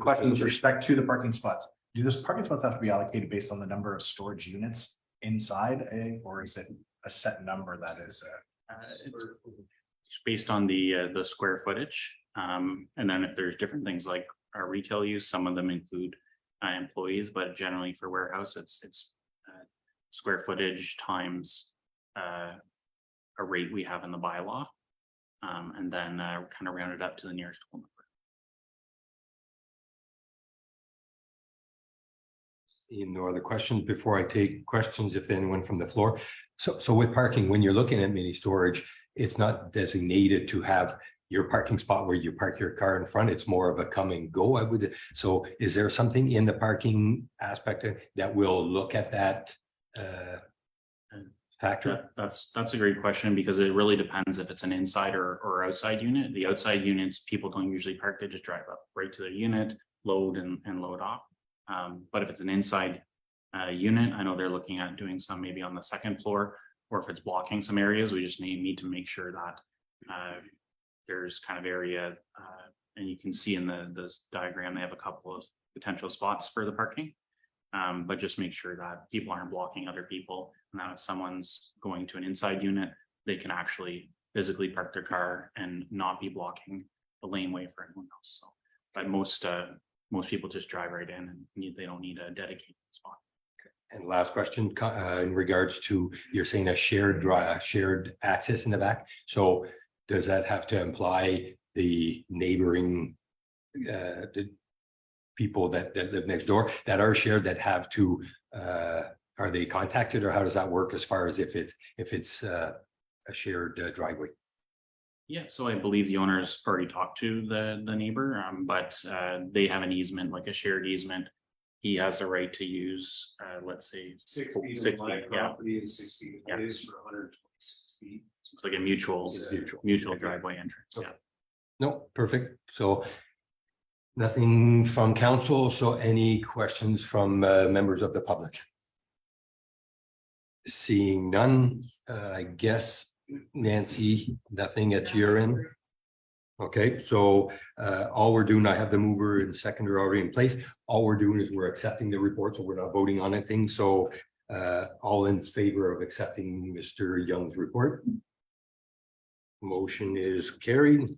The question with respect to the parking spots, do those parking spots have to be allocated based on the number of storage units inside or is it a set number that is? It's based on the square footage. And then if there's different things like our retail use, some of them include employees, but generally for warehouse, it's square footage times a rate we have in the bylaw. And then kind of round it up to the nearest whole number. Seeing no other questions before I take questions, if anyone from the floor. So with parking, when you're looking at mini storage, it's not designated to have your parking spot where you park your car in front. It's more of a come and go. I would. So is there something in the parking aspect that will look at that factor? That's a great question because it really depends if it's an inside or outside unit. The outside units, people don't usually park, they just drive up right to their unit, load and load off. But if it's an inside unit, I know they're looking at doing some maybe on the second floor, or if it's blocking some areas, we just need to make sure that there's kind of area, and you can see in this diagram, they have a couple of potential spots for the parking. But just make sure that people aren't blocking other people. And that if someone's going to an inside unit, they can actually physically park their car and not be blocking the laneway for anyone else. So, but most people just drive right in and they don't need a dedicated spot. And last question in regards to, you're saying a shared access in the back. So does that have to imply the neighboring the people that live next door that are shared that have to are they contacted, or how does that work as far as if it's a shared driveway? Yeah, so I believe the owners already talked to the neighbor, but they have an easement, like a shared easement. He has the right to use, let's say, 6 feet of my property and 6 feet of his for 126 feet. It's like a mutual driveway entrance. Yeah. No, perfect. So nothing from council. So any questions from members of the public? Seeing none, I guess, Nancy, nothing at your end. Okay, so all we're doing, I have the mover and seconder already in place. All we're doing is we're accepting the report, so we're not voting on anything. So all in favor of accepting Mr. Young's report. Motion is carried.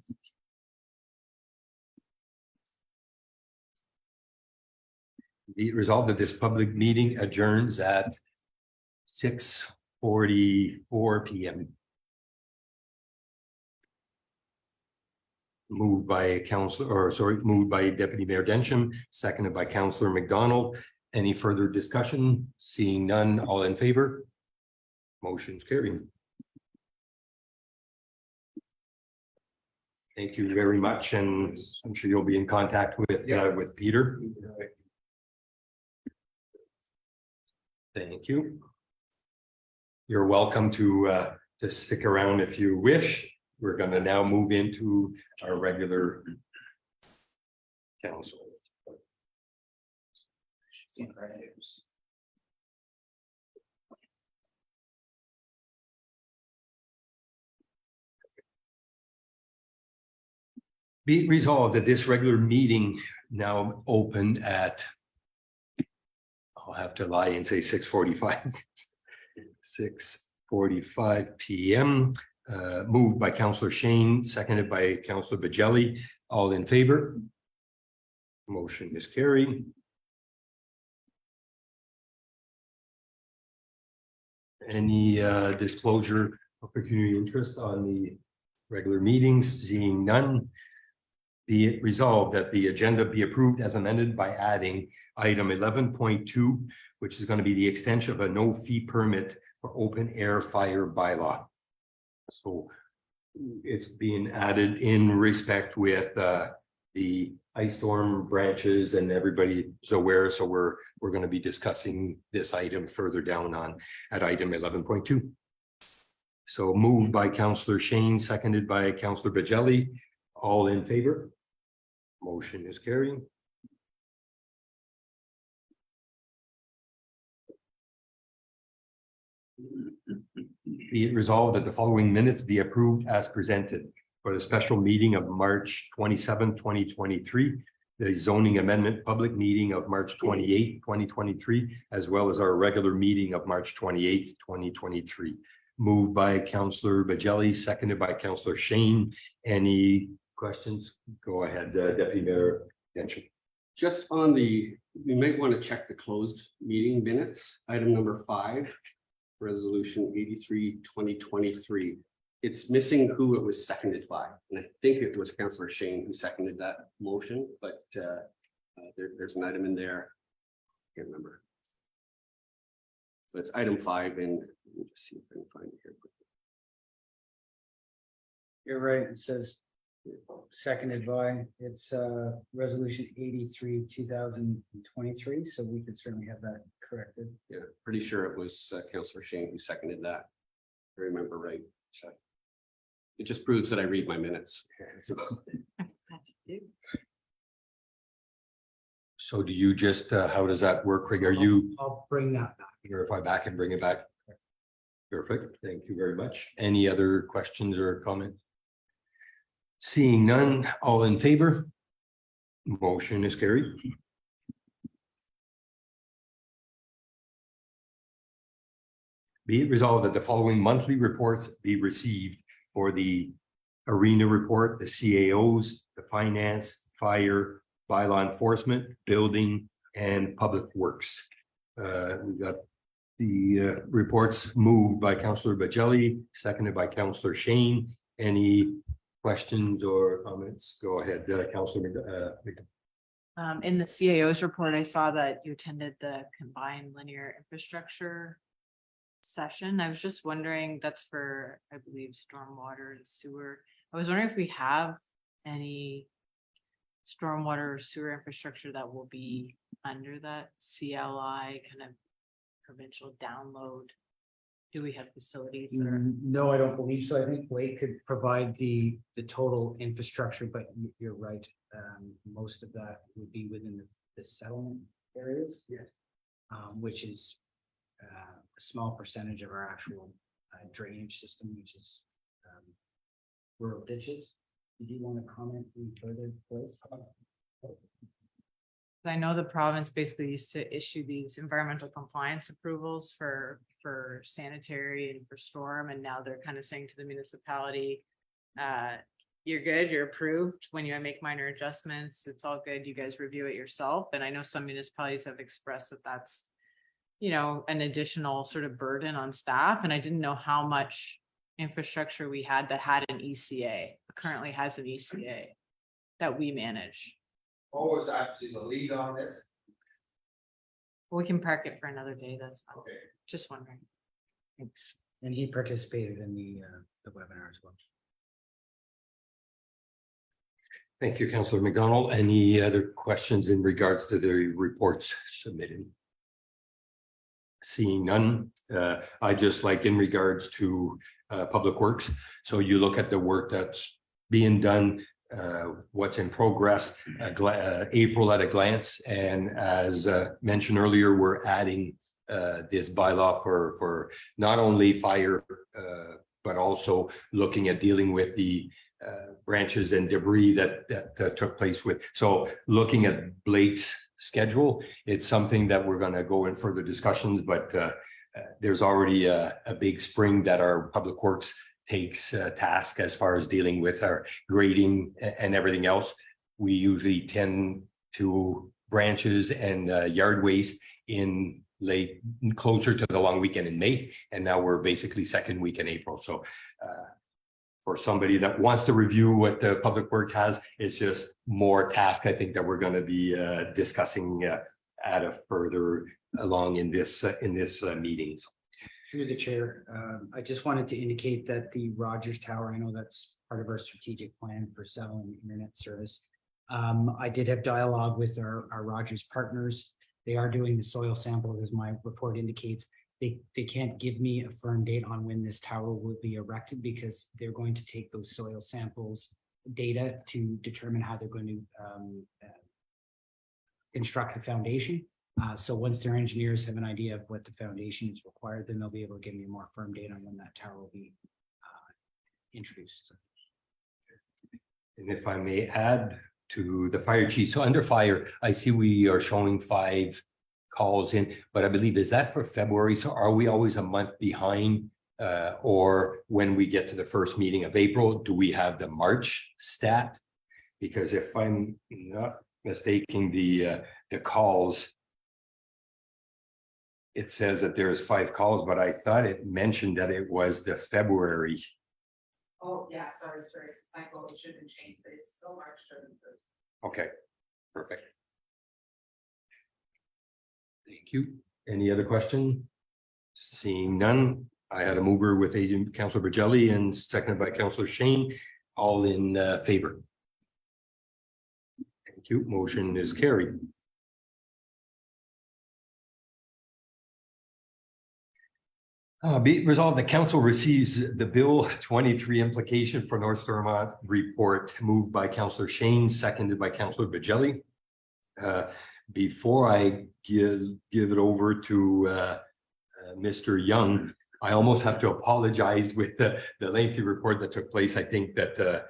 Be it resolved that this public meeting adjourns at 6:44 p.m. Moved by moved by Deputy Mayor Densham, seconded by Councillor McDonald. Any further discussion? Seeing none, all in favor? Motion's carried. Thank you very much, and I'm sure you'll be in contact with Peter. Thank you. You're welcome to stick around if you wish. We're going to now move into our regular council. Be it resolved that this regular meeting now open at, I'll have to lie and say 6:45. 6:45 p.m. Moved by Councillor Shane, seconded by Councillor Bajelli. All in favor? Motion is carried. Any disclosure of pecuniary interest on the regular meetings? Seeing none. Be it resolved that the agenda be approved as amended by adding item 11.2, which is going to be the extension of a no fee permit for open air fire bylaw. So it's being added in respect with the ice storm branches, and everybody is aware. So we're going to be discussing this item further down on at item 11.2. So moved by Councillor Shane, seconded by Councillor Bajelli. All in favor? Motion is carried. Be it resolved that the following minutes be approved as presented for the special meeting of March 27, 2023. the zoning amendment public meeting of March 28th, 2023, as well as our regular meeting of March 28th, 2023. Moved by Councillor Bajelli, seconded by Councillor Shane. Any questions? Go ahead, Deputy Mayor Denchik. Just on the, we might want to check the closed meeting minutes, item number 5, resolution 83, 2023. It's missing who it was seconded by, and I think it was Councillor Shane who seconded that motion, but there's an item in there. Can't remember. So it's item 5, and let me just see if I can find it here. You're right, it says seconded by, it's resolution 83, 2023, so we could certainly have that corrected. Yeah, pretty sure it was Councillor Shane who seconded that. If I remember right. So it just proves that I read my minutes. It's about. So do you just, how does that work, Craig? Are you I'll bring that back. verify back and bring it back? Perfect. Thank you very much. Any other questions or comments? Seeing none, all in favor? Motion is carried. Be it resolved that the following monthly reports be received for the arena report, the CAOs, the finance, fire, bylaw enforcement, building, and public works. We got the reports moved by Councillor Bajelli, seconded by Councillor Shane. Any questions or comments? Go ahead, Councillor. In the CAO's report, I saw that you attended the combined linear infrastructure session. I was just wondering, that's for, I believe, stormwater and sewer. I was wondering if we have any stormwater or sewer infrastructure that will be under that CLI kind of provincial download. Do we have facilities that are? No, I don't believe so. I think Blake could provide the total infrastructure, but you're right. Most of that would be within the settlement areas. Yes. Which is a small percentage of our actual drainage system, which is rural ditches. Did you want to comment any further, Blake? I know the province basically used to issue these environmental compliance approvals for sanitary and for storm, and now they're kind of saying to the municipality, you're good, you're approved. When you make minor adjustments, it's all good. You guys review it yourself. And I know some municipalities have expressed that that's, you know, an additional sort of burden on staff. And I didn't know how much infrastructure we had that had an ECA, currently has an ECA that we manage. What was actually the lead on this? We can park it for another day. That's fine. Okay. Just wondering. Thanks. And he participated in the webinar as well. Thank you, Councillor McDonald. Any other questions in regards to the reports submitted? Seeing none, I just like in regards to public works. So you look at the work that's being done, what's in progress, April at a glance. And as mentioned earlier, we're adding this bylaw for not only fire, but also looking at dealing with the branches and debris that took place with. So looking at Blake's schedule, it's something that we're going to go in further discussions, but there's already a big spring that our public works takes task as far as dealing with our grading and everything else. We usually tend to branches and yard waste in late, closer to the long weekend in May, and now we're basically second week in April. So for somebody that wants to review what the public work has, it's just more task, I think, that we're going to be discussing at a further along in this meetings. Through the chair, I just wanted to indicate that the Rogers Tower, I know that's part of our strategic plan for cell and internet service. I did have dialogue with our Rogers partners. They are doing the soil samples, as my report indicates. They can't give me a firm date on when this tower will be erected because they're going to take those soil samples data to determine how they're going to construct the foundation. So once their engineers have an idea of what the foundation is required, then they'll be able to give me a more firm date on when that tower will be introduced. And if I may add to the fire chief. So under fire, I see we are showing 5 calls in, but I believe, is that for February? So are we always a month behind? Or when we get to the first meeting of April, do we have the March stat? Because if I'm not mistaken, the calls, it says that there's 5 calls, but I thought it mentioned that it was the February. Oh, yeah, sorry, it's a typo, it shouldn't change, but it's still March 31st. Okay, perfect. Thank you. Any other question? Seeing none, I had a mover with Agent Councilor Bergelli and seconded by Councilor Shane, all in favor. Thank you. Motion is carried. Be it resolved, the council receives the Bill 23 implication for North Stormont report moved by Councilor Shane, seconded by Councilor Bergelli. Before I give it over to Mr. Young, I almost have to apologize with the lengthy report that took place. I think that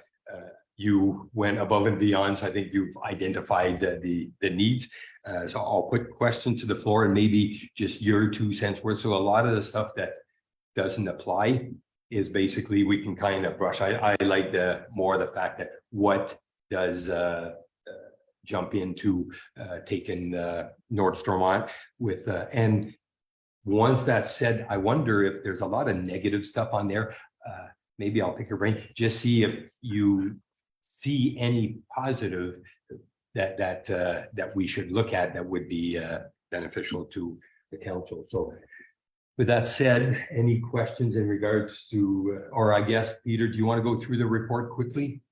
you went above and beyond. So I think you've identified the needs. So I'll put question to the floor and maybe just your 2 cents worth. So a lot of the stuff that doesn't apply is basically we can kind of brush. I like more the fact that what does jump into taking North Stormont with and once that's said, I wonder if there's a lot of negative stuff on there. Maybe I'll pick your brain, just see if you see any positive that we should look at that would be beneficial to the council. So with that said, any questions in regards to, or I guess, Peter, do you want to go through the report quickly?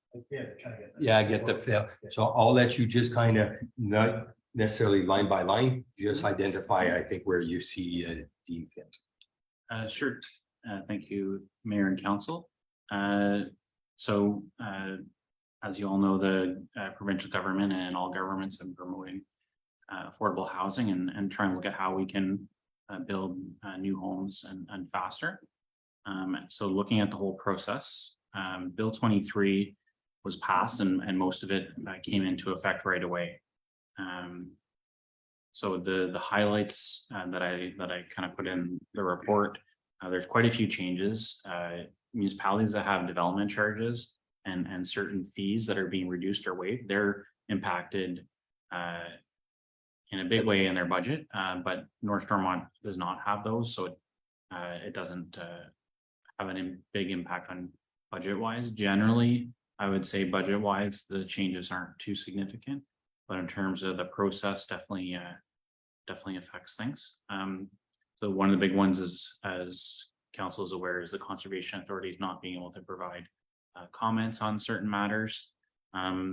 Yeah, I get the feel. So I'll let you just kind of not necessarily line by line, just identify, I think, where you see Dean fit. Sure. Thank you, Mayor and Council. As you all know, the provincial government and all governments have been promoting affordable housing and trying to look at how we can build new homes and faster. So looking at the whole process, Bill 23 was passed and most of it came into effect right away. So the highlights that I kind of put in the report, there's quite a few changes. Municipalities that have development charges and certain fees that are being reduced or waived, they're impacted in a big way in their budget, but North Stormont does not have those, so it doesn't have a big impact on budget wise. Generally, I would say budget wise, the changes aren't too significant, but in terms of the process, definitely affects things. So one of the big ones is, as council is aware, is the conservation authorities not being able to provide comments on certain matters.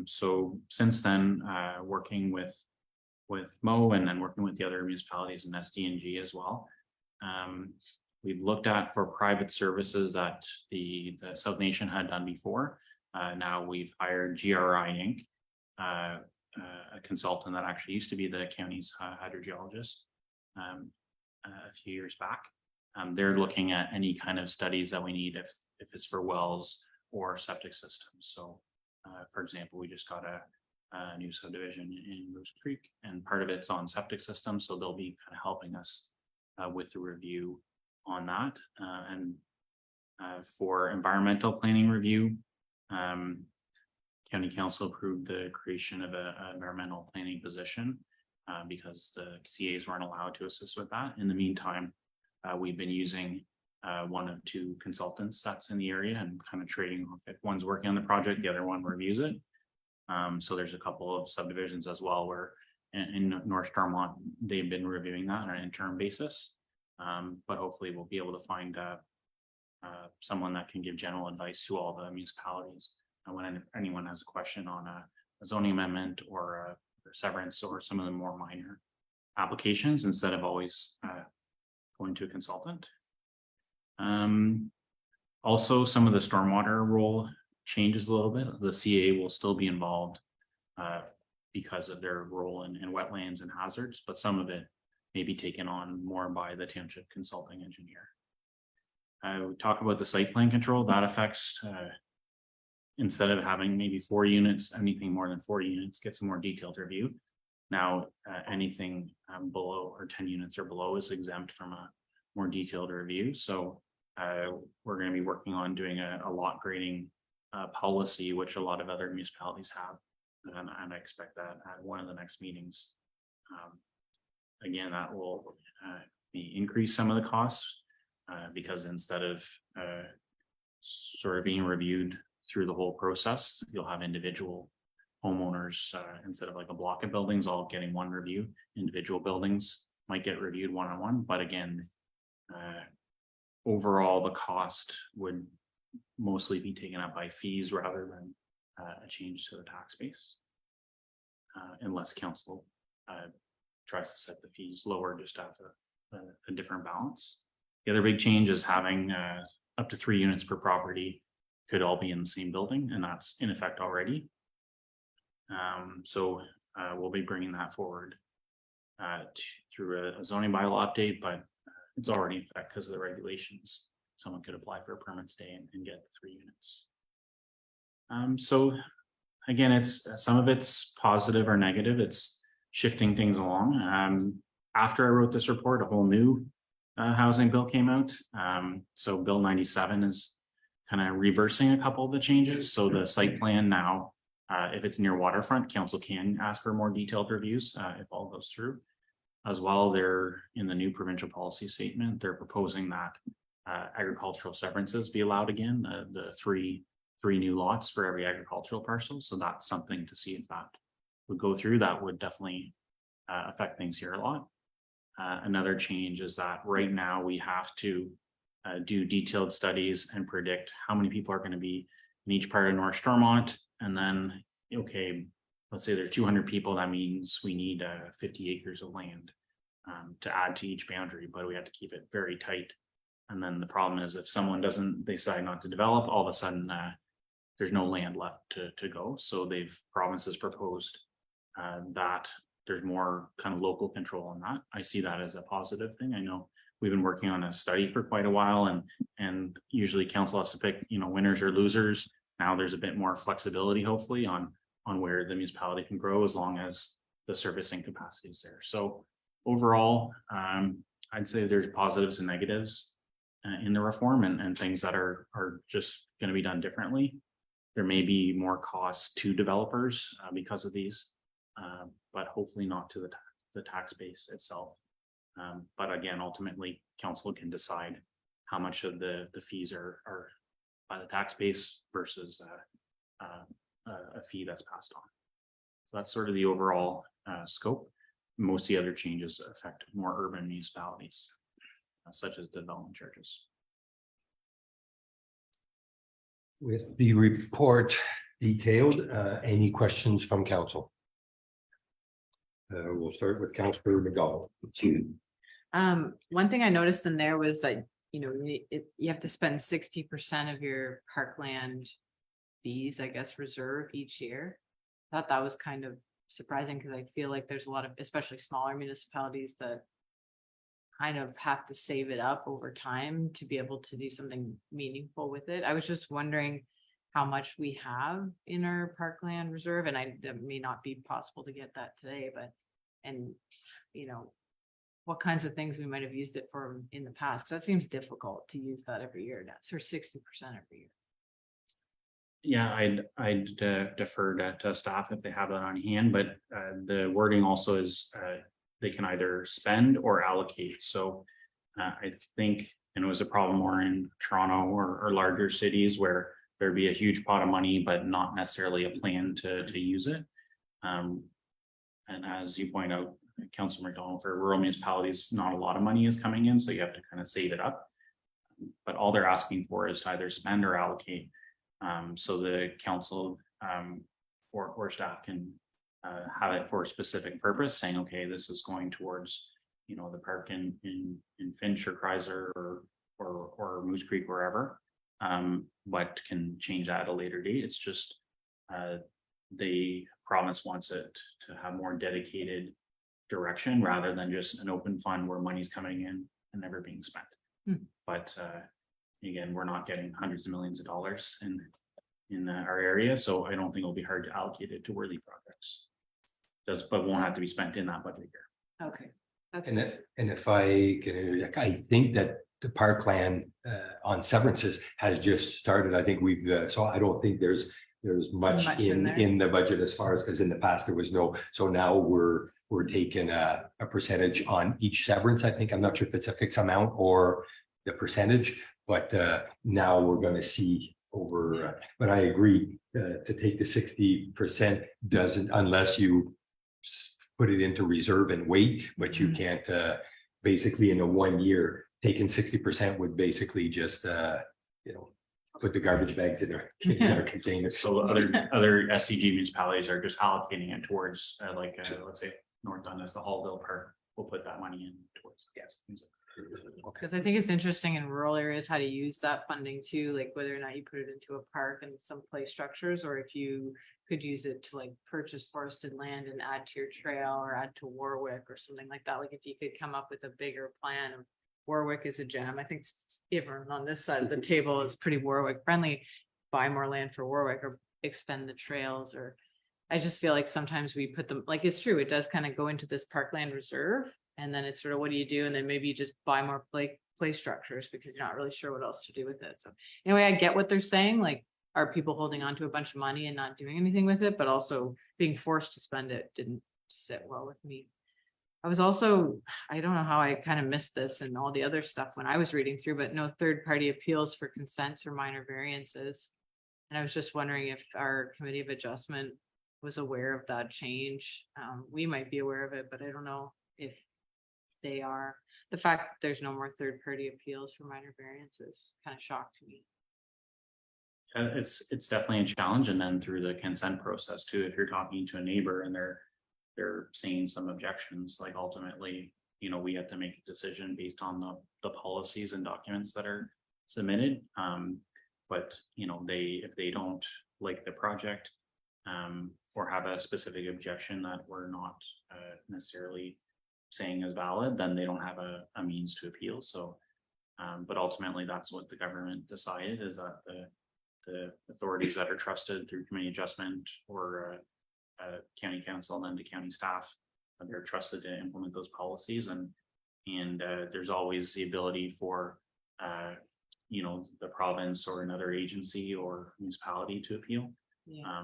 So since then, working with Mo and then working with the other municipalities and SDNG as well, we've looked at for private services that the South Nation had done before. Now we've hired GRI Inc., a consultant that actually used to be the county's hydrogeologist a few years back. They're looking at any kind of studies that we need if it's for wells or septic systems. So for example, we just got a new subdivision in Moose Creek and part of it's on septic systems. So they'll be kind of helping us with the review on that. And for environmental planning review, County Council approved the creation of an environmental planning position because the CAs weren't allowed to assist with that. In the meantime, we've been using one of 2 consultants that's in the area and kind of trading off. If one's working on the project, the other one reviews it. So there's a couple of subdivisions as well where in North Stormont, they've been reviewing that on an interim basis. But hopefully we'll be able to find someone that can give general advice to all the municipalities when anyone has a question on a zoning amendment or a severance or some of the more minor applications instead of always going to a consultant. Also, some of the stormwater role changes a little bit. The CA will still be involved because of their role in wetlands and hazards, but some of it may be taken on more by the township consulting engineer. I would talk about the site plan control that affects instead of having maybe 4 units, anything more than 4 units gets a more detailed review. Now, anything below or 10 units or below is exempt from a more detailed review. So we're going to be working on doing a lot grading policy, which a lot of other municipalities have. And I expect that at one of the next meetings. Again, that will increase some of the costs because instead of sort of being reviewed through the whole process, you'll have individual homeowners instead of like a block of buildings all getting one review. Individual buildings might get reviewed one-on-one, but again, overall the cost would mostly be taken up by fees rather than a change to the tax base, unless council tries to set the fees lower just to have a different balance. The other big change is having up to 3 units per property could all be in the same building, and that's in effect already. So we'll be bringing that forward through a zoning bylaw update, but it's already in effect because of the regulations. Someone could apply for a permit today and get 3 units. So again, it's some of it's positive or negative. It's shifting things along. After I wrote this report, a whole new housing bill came out. So Bill 97 is kind of reversing a couple of the changes. So the site plan now, if it's near waterfront, council can ask for more detailed reviews if all goes through. As well, they're in the new provincial policy statement, they're proposing that agricultural severances be allowed again, the three new lots for every agricultural parcel. So that's something to see if that would go through. That would definitely affect things here a lot. Another change is that right now we have to do detailed studies and predict how many people are going to be in each part of North Stormont. And then, okay, let's say there are 200 people. That means we need 50 acres of land to add to each boundary, but we have to keep it very tight. And then the problem is if someone doesn't decide not to develop, all of a sudden there's no land left to go. So province has proposed that there's more kind of local control on that. I see that as a positive thing. I know we've been working on a study for quite a while, and usually council has to pick, winners or losers. Now there's a bit more flexibility, hopefully, on where the municipality can grow as long as the servicing capacity is there. So overall, I'd say there's positives and negatives in the reform and things that are just going to be done differently. There may be more costs to developers because of these, but hopefully not to the tax base itself. But again, ultimately, council can decide how much of the fees are by the tax base versus a fee that's passed on. So that's sort of the overall scope. Most of the other changes affect more urban municipalities, such as development charges. With the report detailed, any questions from council? We'll start with Councillor McDonald. One thing I noticed in there was that, you have to spend 60% of your parkland fees, I guess, reserve each year. I thought that was kind of surprising because I feel like there's a lot of, especially smaller municipalities, that kind of have to save it up over time to be able to do something meaningful with it. I was just wondering how much we have in our parkland reserve, and it may not be possible to get that today, but what kinds of things we might have used it for in the past, because that seems difficult to use that every year. That's for 60% every year. Yeah, I'd defer to staff if they have that on hand, but the wording also is they can either spend or allocate. So I think, and it was a problem more in Toronto or larger cities where there'd be a huge pot of money, but not necessarily a plan to use it. And as you point out, Councilor McDonald, for rural municipalities, not a lot of money is coming in, so you have to kind of save it up. But all they're asking for is to either spend or allocate. So the council or staff can have it for a specific purpose, saying, okay, this is going towards, the park in Finch or Kreiser or Moose Creek, wherever, but can change that at a later date. It's just the province wants it to have more dedicated direction rather than just an open fund where money's coming in and never being spent. But again, we're not getting hundreds of millions of dollars our area, so I don't think it'll be hard to allocate it to worthy projects. But won't have to be spent in that budget year. Okay. That's And good. it, and if I can, interject, I think that the parkland on severances has just started. I think we've, so I don't think there's much Much in there. in the budget as far as, because in the past there was no, so now we're taking a percentage on each severance. I think, I'm not sure if it's a fixed amount or the percentage, but now we're gonna see over, but I agree, to take the 60% doesn't, unless you put it into reserve and wait, but you Mhm. can't, basically in a 1 year, taking 60% would basically just, put the garbage bags in our container. So other SCG municipalities are just allocating it towards, let's say, North Dundas, the Hallville Park, we'll put that money in towards. Yes. Because I think it's interesting in rural areas how to use that funding too, like whether or not you put it into a park and some play structures, or if you could use it to like purchase forested land and add to your trail or add to Warwick or something like that. Like if you could come up with a bigger plan of Warwick is a gem. I think everyone on this side of the table is pretty Warwick friendly. Buy more land for Warwick or extend the trails, or I just feel like sometimes we put them, like, it's true, it does kind of go into this parkland reserve. And then it's sort of, what do you do? And then maybe you just buy more play structures because you're not really sure what else to do with it. So anyway, I get what they're saying, like, are people holding on to a bunch of money and not doing anything with it, but also being forced to spend it didn't sit well with me. I was also, I don't know how I kind of missed this and all the other stuff when I was reading through, but no third-party appeals for consents or minor variances. And I was just wondering if our committee of adjustment was aware of that change. We might be aware of it, but I don't know if they are. The fact that there's no more third-party appeals for minor variances kind of shocked me. It's definitely a challenge, and then through the consent process too, if you're talking to a neighbor and they're saying some objections, like ultimately, we have to make a decision based on the policies and documents that are submitted. But if they don't like the project, or have a specific objection that we're not necessarily saying is valid, then they don't have a means to appeal. So, but ultimately, that's what the government decided, is that the authorities that are trusted through committee adjustment or county council and then to county staff, they're trusted to implement those policies, and there's always the ability for the province or another agency or municipality to appeal. Yeah.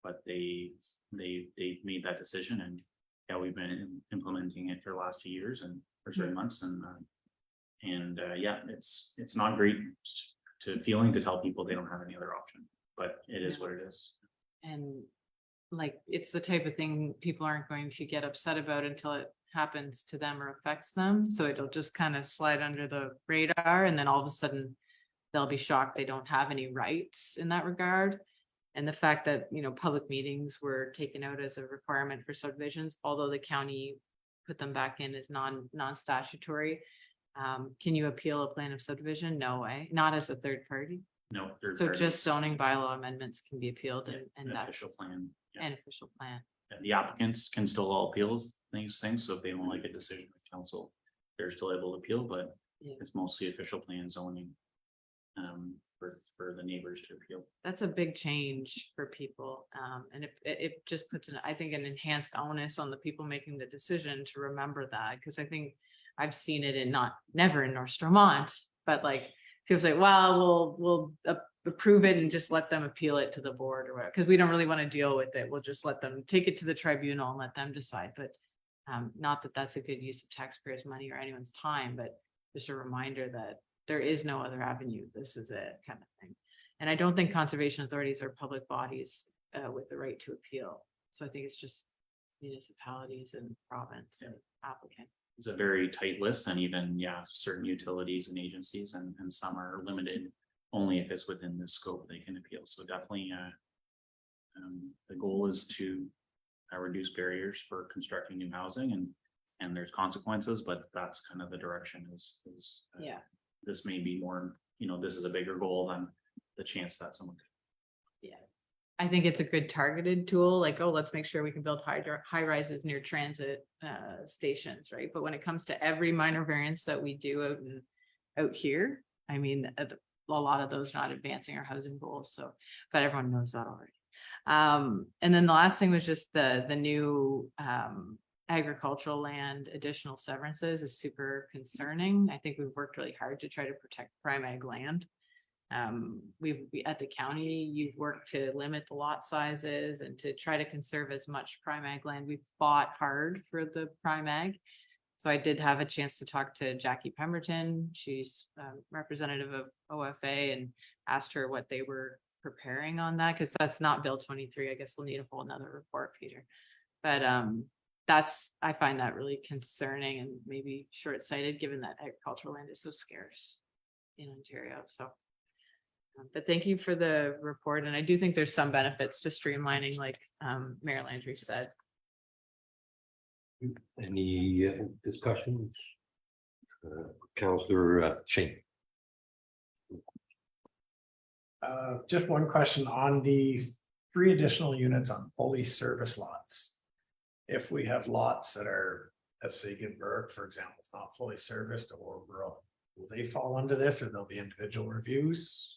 But they made that decision, and yeah, we've been implementing it for the last few years and for certain months, and yeah, it's not great feeling to tell people they don't have any other option, but it is what it is. And like, it's the type of thing people aren't going to get upset about until it happens to them or affects them. So it'll just kind of slide under the radar, and then all of a sudden they'll be shocked they don't have any rights in that regard. And the fact that, public meetings were taken out as a requirement for subdivisions, although the county put them back in as non-statutory. Can you appeal a plan of subdivision? No way, not as a third party. No, third So parties. just zoning bylaw amendments can be appealed, and An that's official plan. Yeah. an official plan. And the applicants can still all appeal these things, so if they don't like a decision with council, they're still able to appeal, but Yeah. it's mostly official plan zoning. For the neighbors to appeal. That's a big change for people. And it just puts I think an enhanced onus on the people making the decision to remember that. Because I think I've seen it never in North Stormont, but like people say, well, we'll approve it and just let them appeal it to the board or whatever, because we don't really want to deal with it. We'll just let them take it to the tribunal and let them decide. But not that that's a good use of taxpayers' money or anyone's time, but just a reminder that there is no other avenue. This is it, kind of thing. And I don't think conservation authorities are public bodies with the right to appeal. So I think it's just municipalities and province and applicant. It's a very tight list, and even, certain utilities and agencies, and some are limited only if it's within the scope they can appeal. So definitely, the goal is to reduce barriers for constructing new housing, and there's consequences, but that's kind of the direction is Yeah. This may be more, this is a bigger goal than the chance that someone could. Yeah. I think it's a good targeted tool, like, oh, let's make sure we can build high rises near transit stations, right? But when it comes to every minor variance that we do out here, I mean, lot of those not advancing our housing goals, so, but everyone knows that already. And then the last thing was just the new agricultural land additional severances is super concerning. I think we've worked really hard to try to protect prime ag land. We at the county, you've worked to limit the lot sizes and to try to conserve as much prime ag land. We've fought hard for the prime ag. So I did have a chance to talk to Jackie Pemberton. She's representative of OFA, and asked her what they were preparing on that, because that's not Bill 23. I guess we'll need a whole nother report, Peter. But I find that really concerning and maybe short-sighted, given that agricultural land is so scarce in Ontario. So, but thank you for the report. And I do think there's some benefits to streamlining, like Mayor Landry said. Any discussions? Councillor Shane. Just one question on the 3 additional units on fully serviced lots. If we have lots that are, let's say, Gimberg, for example, it's not fully serviced or rural, will they fall under this, or there'll be individual reviews?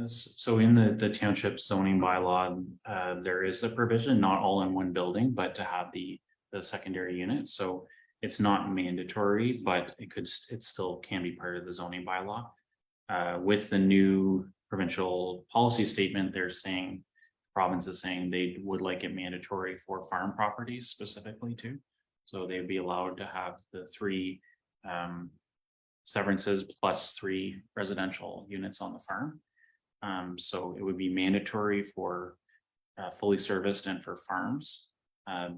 So in the township zoning bylaw, there is the provision, not all in one building, but to have the secondary unit. So it's not mandatory, but it still can be part of the zoning bylaw. With the new provincial policy statement, they're saying, province is saying they would like it mandatory for farm properties specifically too. So they'd be allowed to have the 3 severances plus 3 residential units on the farm. So it would be mandatory for fully serviced and for farms.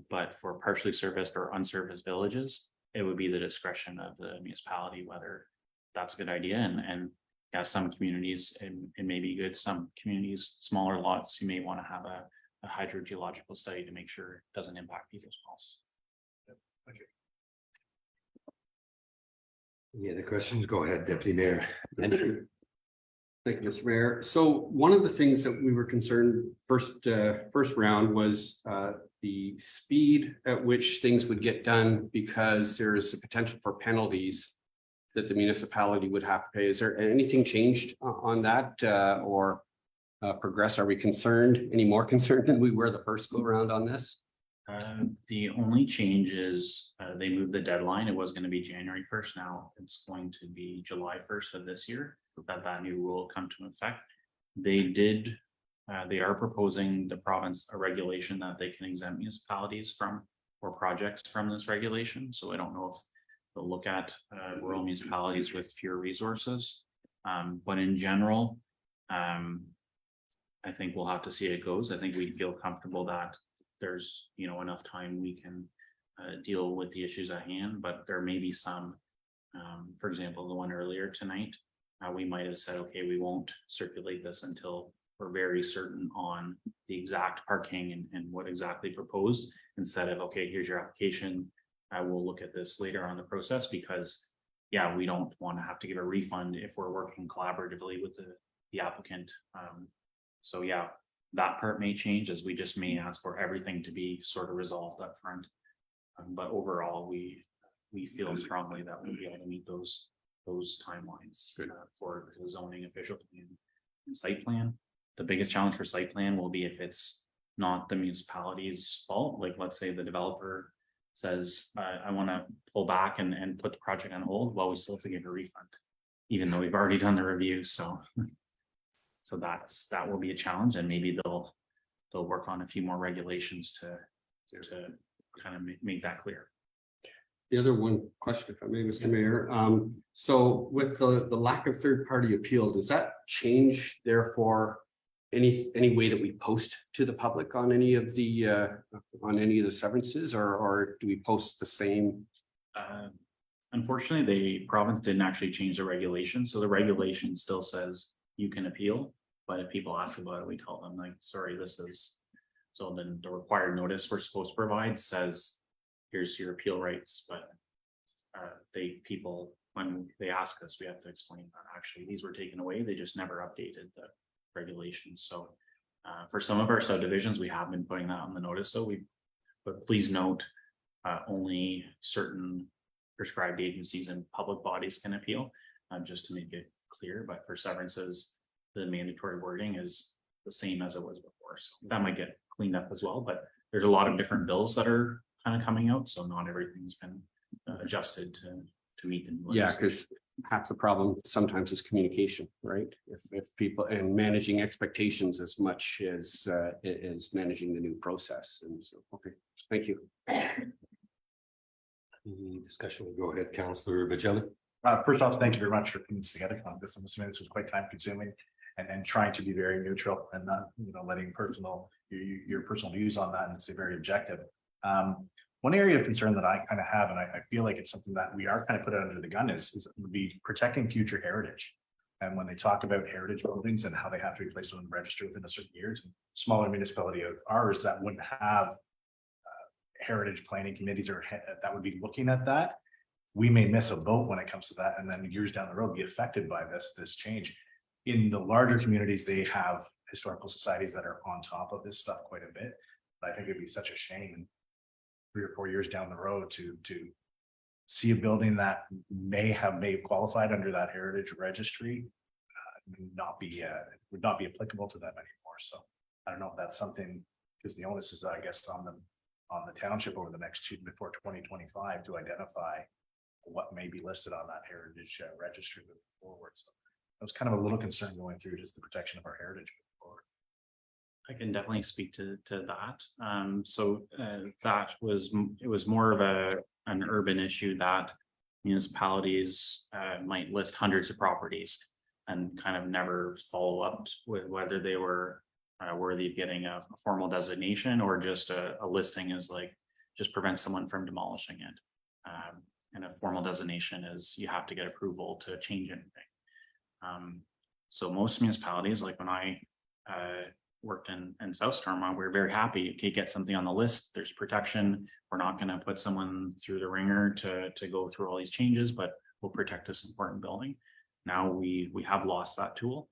But for partially serviced or unserviced villages, it would be the discretion of the municipality whether that's a good idea. And yeah, some communities it may be good. Some communities, smaller lots, you may want to have a hydrogeological study to make sure it doesn't impact people's wells. Thank you. Any other questions? Go ahead, Deputy Mayor. Thank you, Mr. Mayor. So one of the things that we were concerned first round was the speed at which things would get done, because there is a potential for penalties that the municipality would have to pay. Is there anything changed on that or progress? Are we concerned, any more concerned than we were the first go around on this? The only change is they moved the deadline. It was going to be January 1st. Now it's going to be July 1st of this year that new rule come to effect. They are proposing the province a regulation that they can exempt municipalities from or projects from this regulation. So I don't know if they'll look at rural municipalities with fewer resources. But in general, I think we'll have to see how it goes. I think we feel comfortable that there's enough time we can deal with the issues at hand, but there may be some, for example, the one earlier tonight, we might have said, okay, we won't circulate this until we're very certain on the exact parking and what exactly proposed, instead of, okay, here's your application. I will look at this later on in the process, because yeah, we don't want to have to give a refund if we're working collaboratively with the applicant. So yeah, that part may change, as we just may ask for everything to be sort of resolved up front. But overall, we feel strongly that we'll be able to meet those timelines for the zoning official plan and site plan. The biggest challenge for site plan will be if it's not the municipality's fault. Like, let's say the developer says, I want to pull back and put the project on hold. Well, we still have to give a refund, even though we've already done the review. So that will be a challenge, and maybe they'll work on a few more regulations to kind of make that clear. The other one question, if I may, Mr. Mayor. So with the lack of third-party appeal, does that change therefore any way that we post to the public on any of the severances, or do we post the same? Unfortunately, the province didn't actually change the regulation. So the regulation still says you can appeal, but if people ask about it, we tell them, like, sorry, this is. So then the required notice we're supposed to provide says, here's your appeal rights, but people, when they ask us, we have to explain that actually these were taken away. They just never updated the regulations. So for some of our subdivisions, we have been putting that on the notice. So but please note, only certain prescribed agencies and public bodies can appeal, just to make it clear, but for severances, the mandatory wording is the same as it was before. So that might get cleaned up as well, but there's a lot of different bills that are kind of coming out, so not everything's been adjusted to meet the new Yeah, legislation. because half the problem sometimes is communication, right? If people and managing expectations as much as is managing the new process. And so, okay, thank you. Any discussion will go ahead, Councillor Bajelli. First off, thank you very much for putting this together. This, I'm assuming this was quite time consuming and trying to be very neutral and not, letting your personal views on that and stay very objective. One area of concern that I kind of have, and I feel like it's something that we are kind of put under the gun is would be protecting future heritage. And when they talk about heritage buildings and how they have to be placed on the register within a certain years, smaller municipality of ours that wouldn't have heritage planning committees or that would be looking at that, we may miss a boat when it comes to that, and then years down the road be affected by this change. In the larger communities, they have historical societies that are on top of this stuff quite a bit. But I think it'd be such a shame 3 or 4 years down the road to see a building that may have qualified under that heritage registry would not be applicable to them anymore. So I don't know if that's something, because the onus is, I guess, on the township over the next before 2025 to identify what may be listed on that heritage registry moving forward. So I was kind of a little concerned going through just the protection of our heritage moving forward. I can definitely speak to that. That was more of an urban issue that municipalities might list hundreds of properties and kind of never follow up with whether they were worthy of getting a formal designation or just a listing is like just prevents someone from demolishing it. And a formal designation is you have to get approval to change anything. So most municipalities, like when I worked in South Stormont, we were very happy. Okay, get something on the list. There's protection. We're not going to put someone through the ringer to go through all these changes, but we'll protect this important building. Now we have lost that tool.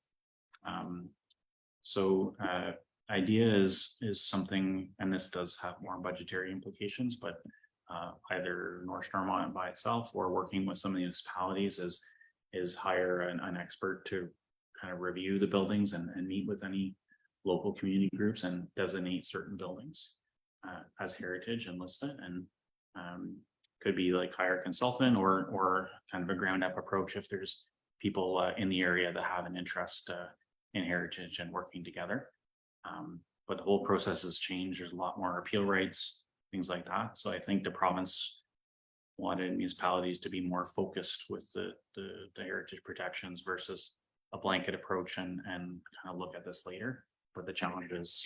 Idea is something, and this does have more budgetary implications, but either North Stormont by itself or working with some of the municipalities is hire an expert to kind of review the buildings and meet with any local community groups and designate certain buildings as heritage and list it. And could be like hire a consultant or kind of a ground up approach if there's people in the area that have an interest in heritage and working together. But the whole process has changed. There's a lot more appeal rights, things like that. So I think the province wanted municipalities to be more focused with the heritage protections versus a blanket approach and kind of look at this later. But the challenge is,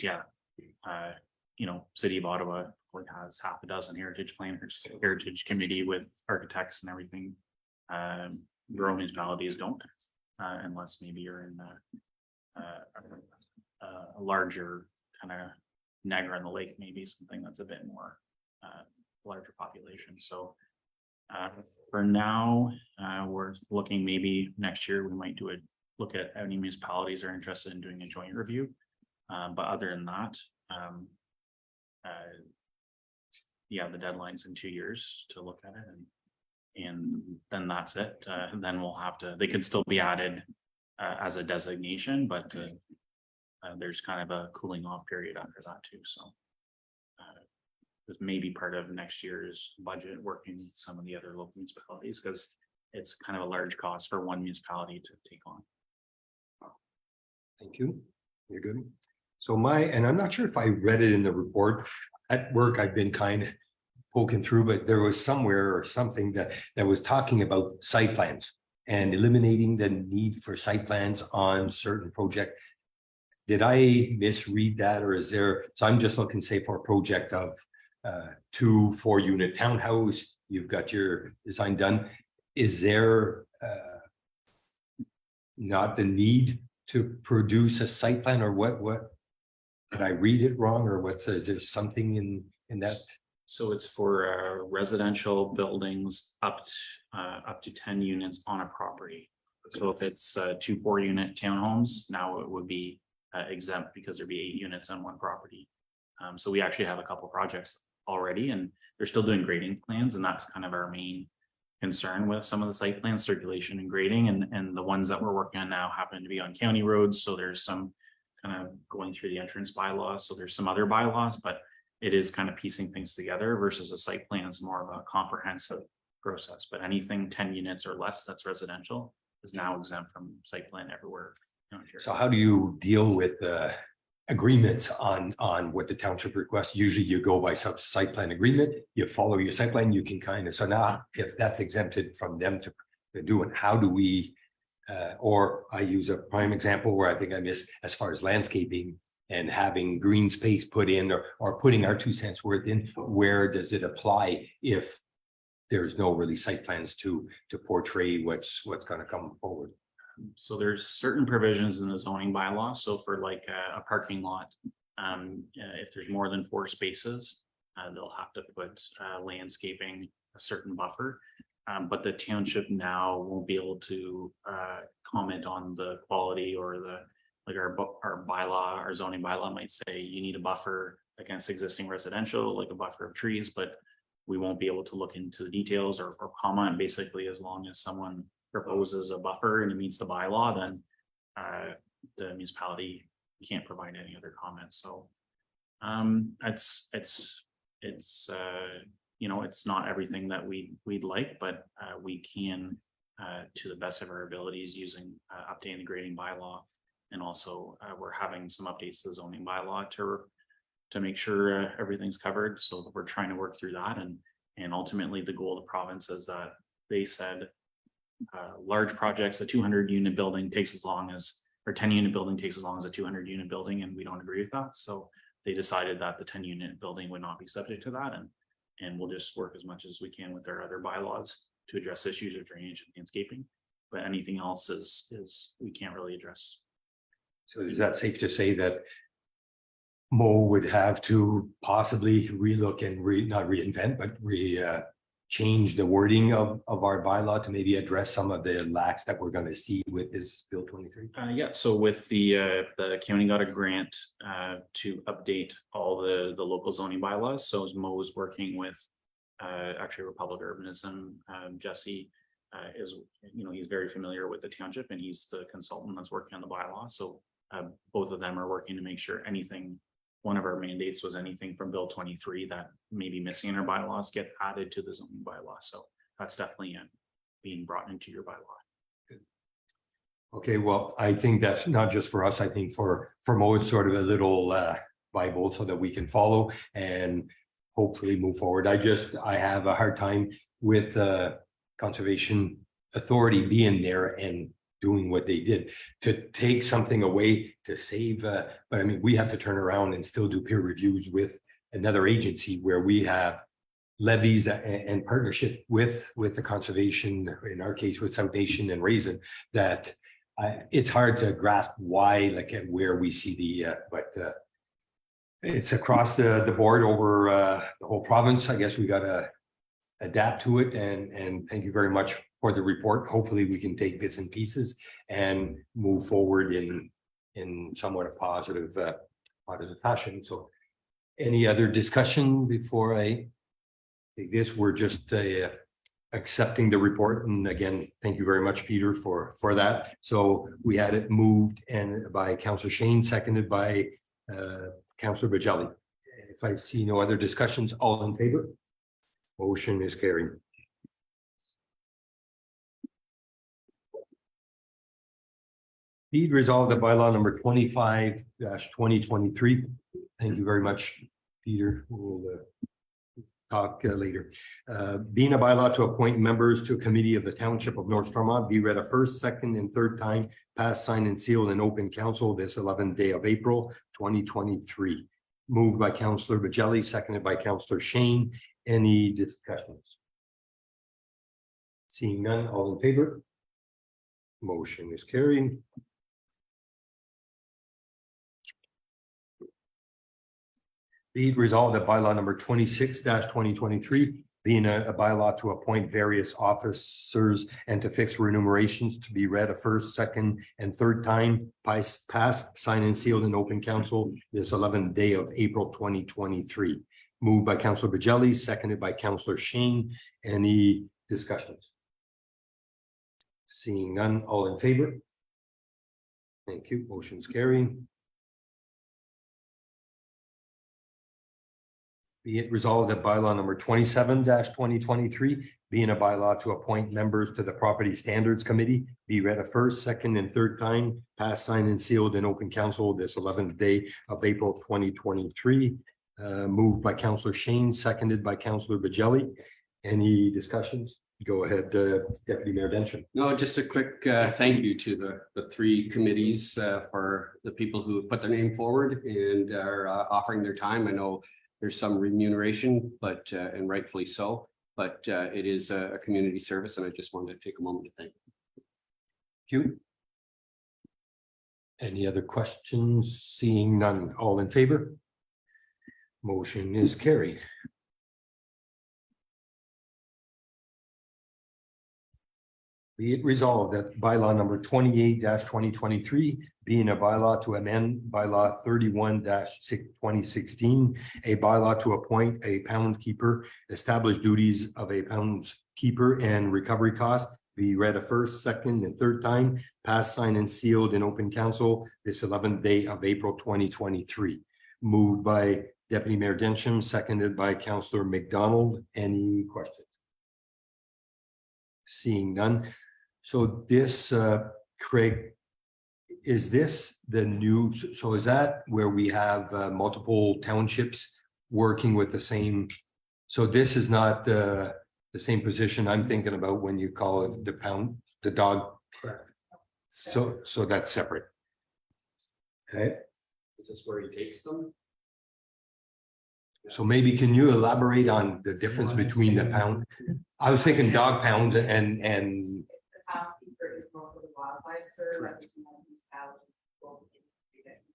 City of Ottawa has half a dozen heritage planners, heritage committee with architects and everything. Rural municipalities don't, unless maybe you're in a larger kind of Niagara on the Lake, maybe something that's a bit more larger population. So for now, we're looking maybe next year we might look at any municipalities are interested in doing a joint review. But other than that, the deadline's in 2 years to look at it, and then that's it. And then we'll have to. They could still be added as a designation, but there's kind of a cooling off period after that too. So this may be part of next year's budget, working with some of the other local municipalities because it's kind of a large cost for one municipality to take on. Thank you. You're good. So and I'm not sure if I read it in the report. At work, I've been kind of poking through, but there was somewhere or something that was talking about site plans and eliminating the need for site plans on certain project. Did I misread that, or is there? So I'm just looking, say, for a project of 2 4-unit townhouse. You've got your design done. Is there not the need to produce a site plan, or what? Did I read it wrong, or is there something in that? So it's for residential buildings up to 10 units on a property. So if it's 2 4-unit townhomes, now it would be exempt because there'd be 8 units on one property. So we actually have a couple projects already, and they're still doing grading plans, and that's kind of our main concern with some of the site plan circulation and grading, and the ones that we're working on now happen to be on county roads, so there's some kind of going through the entrance bylaws, so there's some other bylaws, but it is kind of piecing things together versus a site plan is more of a comprehensive process, but anything 10 units or less that's residential is now exempt from site plan everywhere in Ontario. So how do you deal with agreements on what the township requests? Usually you go by some site plan agreement, you follow your site plan, you can kind of, so now if that's exempted from them to do it, how do we? Or I use a prime example where I think I missed as far as landscaping and having green space put in or putting our 2 cents worth in, where does it apply if there's no really site plans to portray what's going to come forward? So there's certain provisions in the zoning bylaw. So for like a parking lot, if there's more than 4 spaces, they'll have to put landscaping, a certain buffer. But the township now won't be able to comment on the quality or the, like our bylaw, our zoning bylaw might say you need a buffer against existing residential, like a buffer of trees, but we won't be able to look into the details or comment. Basically, as long as someone proposes a buffer and it meets the bylaw, then the municipality can't provide any other comments. So it's you know, it's not everything that we'd like, but we can to the best of our abilities using updating the grading bylaw, and also we're having some updates to the zoning bylaw to make sure everything's covered. So we're trying to work through that, and ultimately the goal of the province is that they said large projects, a 200 unit building takes as long as, or 10 unit building takes as long as a 200 unit building, and we don't agree with that. So they decided that the 10 unit building would not be subject to that, and we'll just work as much as we can with our other bylaws to address issues of drainage and landscaping. But anything else is we can't really address. So is that safe to say that Mo would have to possibly relook and not reinvent, but change the wording of our bylaw to maybe address some of the lacks that we're going to see with this Bill 23? Yeah, so with the county got a grant to update all the local zoning bylaws. So as Mo is working with actually Republic Urbanism, Jesse is, you know, he's very familiar with the township and he's the consultant that's working on the bylaw. So both of them are working to make sure anything, one of our mandates was anything from Bill 23 that may be missing in our bylaws get added to the zoning bylaw. So that's definitely being brought into your bylaw. Okay, well, I think that's not just for us. I think for Mo, it's sort of a little Bible so that we can follow and hopefully move forward. I have a hard time with the Conservation Authority being there and doing what they did to take something away to save. But I mean, we have to turn around and still do peer reviews with another agency where we have levies and partnership with the conservation, in our case with South Nation and Raisin, that it's hard to grasp why, like where we see but it's across the board over the whole province. I guess we got to adapt to it, and thank you very much for the report. Hopefully we can take bits and pieces and move forward in somewhat a positive fashion. So any other discussion before I take this? We're just accepting the report, and again, thank you very much, Peter, for that. So we had it moved and by Councillor Shane, seconded by Councillor Bajelli. If I see no other discussions, all in favor? Motion is carried. Be it resolved that bylaw number 25-2023. Thank you very much, Peter. We'll talk later. Being a bylaw to appoint members to a committee of the Township of North Stormont, be read a first, second, and third time, passed, signed, and sealed in open council this 11th day of April 2023. Moved by Councillor Bajelli, seconded by Councillor Shane. Any discussions? Seeing none, all in favor? Motion is carried. Be it resolved that bylaw number 26-2023, being a bylaw to appoint various officers and to fix remunerations, to be read a first, second, and third time, passed, signed, and sealed in open council this 11th day of April 2023. Moved by Councillor Bajelli, seconded by Councillor Shane. Any discussions? Seeing none, all in favor? Thank you. Motion's carried. Be it resolved that bylaw number 27-2023, being a bylaw to appoint members to the Property Standards Committee, be read a first, second, and third time, passed, signed, and sealed in open council this 11th day of April 2023. Moved by Councillor Shane, seconded by Councillor Bajelli. Any discussions? Go ahead, Deputy Mayor Densham. No, just a quick thank you to the three committees for the people who have put their name forward and are offering their time. I know there's some remuneration, but and rightfully so, but it is a community service, and I just wanted to take a moment to thank You. Any other questions? Seeing none, all in favor? Motion is carried. Be it resolved that bylaw number 28-2023, being a bylaw to amend bylaw 31-2016, a bylaw to appoint a pound keeper, establish duties of a pound keeper and recovery cost, be read a first, second, and third time, passed, signed, and sealed in open council this 11th day of April 2023. Moved by Deputy Mayor Densham, seconded by Councillor McDonald. Any questions? Seeing none. So this, Craig, is this the new, so is that where we have multiple townships working with the same? So this is not the same position I'm thinking about when you call it the pound, the dog. So that's separate. Okay, Is this where he takes them? so maybe can you elaborate on the difference between the pound? I was thinking dog pound and The housekeeper is more for the wildlife service, it's not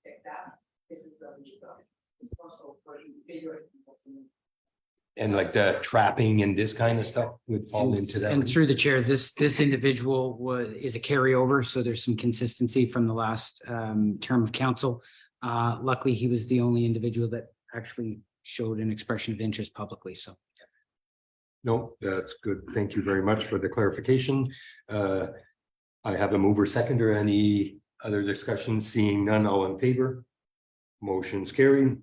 pick that. This is the it's also for bigger. like the trapping and this kind of stuff would fall into that. And through the chair, this individual is a carryover, so there's some consistency from the last term of council. Luckily, he was the only individual that actually showed an expression of interest publicly, so. No, that's good. Thank you very much for the clarification. I have a mover seconder. Any other discussion? Seeing none, all in favor? Motion's carried.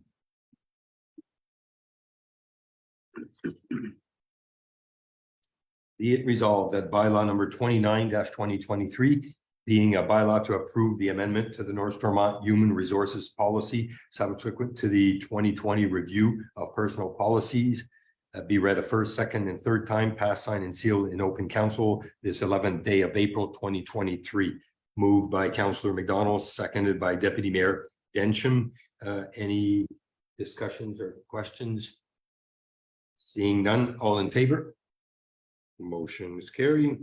Be it resolved that bylaw number 29-2023, being a bylaw to approve the amendment to the North Stormont Human Resources Policy subsequent to the 2020 review of personal policies, be read a first, second, and third time, passed, signed, and sealed in open council this 11th day of April 2023. Moved by Councillor McDonald, seconded by Deputy Mayor Densham. Any discussions or questions? Seeing none, all in favor? Motion is carried.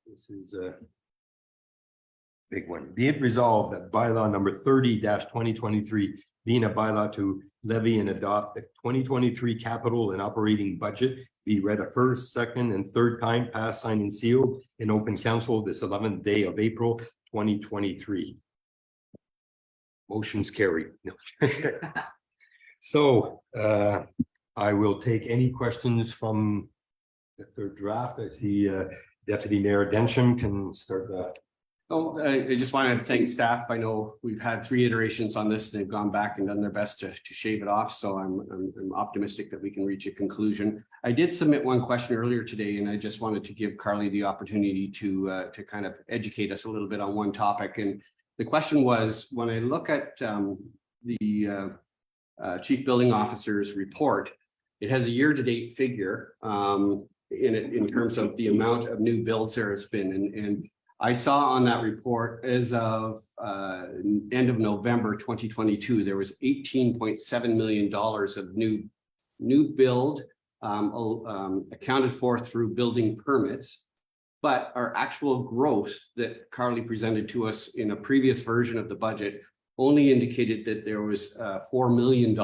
This is a big one. Be it resolved that bylaw number 30-2023, being a bylaw to levy and adopt the 2023 capital and operating budget, be read a first, second, and third time, passed, signed, and sealed in open council this 11th day of April 2023. Motion's carried. So I will take any questions from the third draft. I see Deputy Mayor Densham can start that. Oh, I just wanted to thank staff. I know we've had 3 iterations on this. They've gone back and done their best to shave it off. So I'm optimistic that we can reach a conclusion. I did submit one question earlier today, and I just wanted to give Carly the opportunity to kind of educate us a little bit on one topic. And the question was, when I look at the Chief Building Officer's report, it has a year-to-date figure in terms of the amount of new builds there has been. And I saw on that report as of end of November 2022, there was $18.7 million of new build accounted for through building permits. But our actual growth that Carly presented to us in a previous version of the budget only indicated that there was a $4 million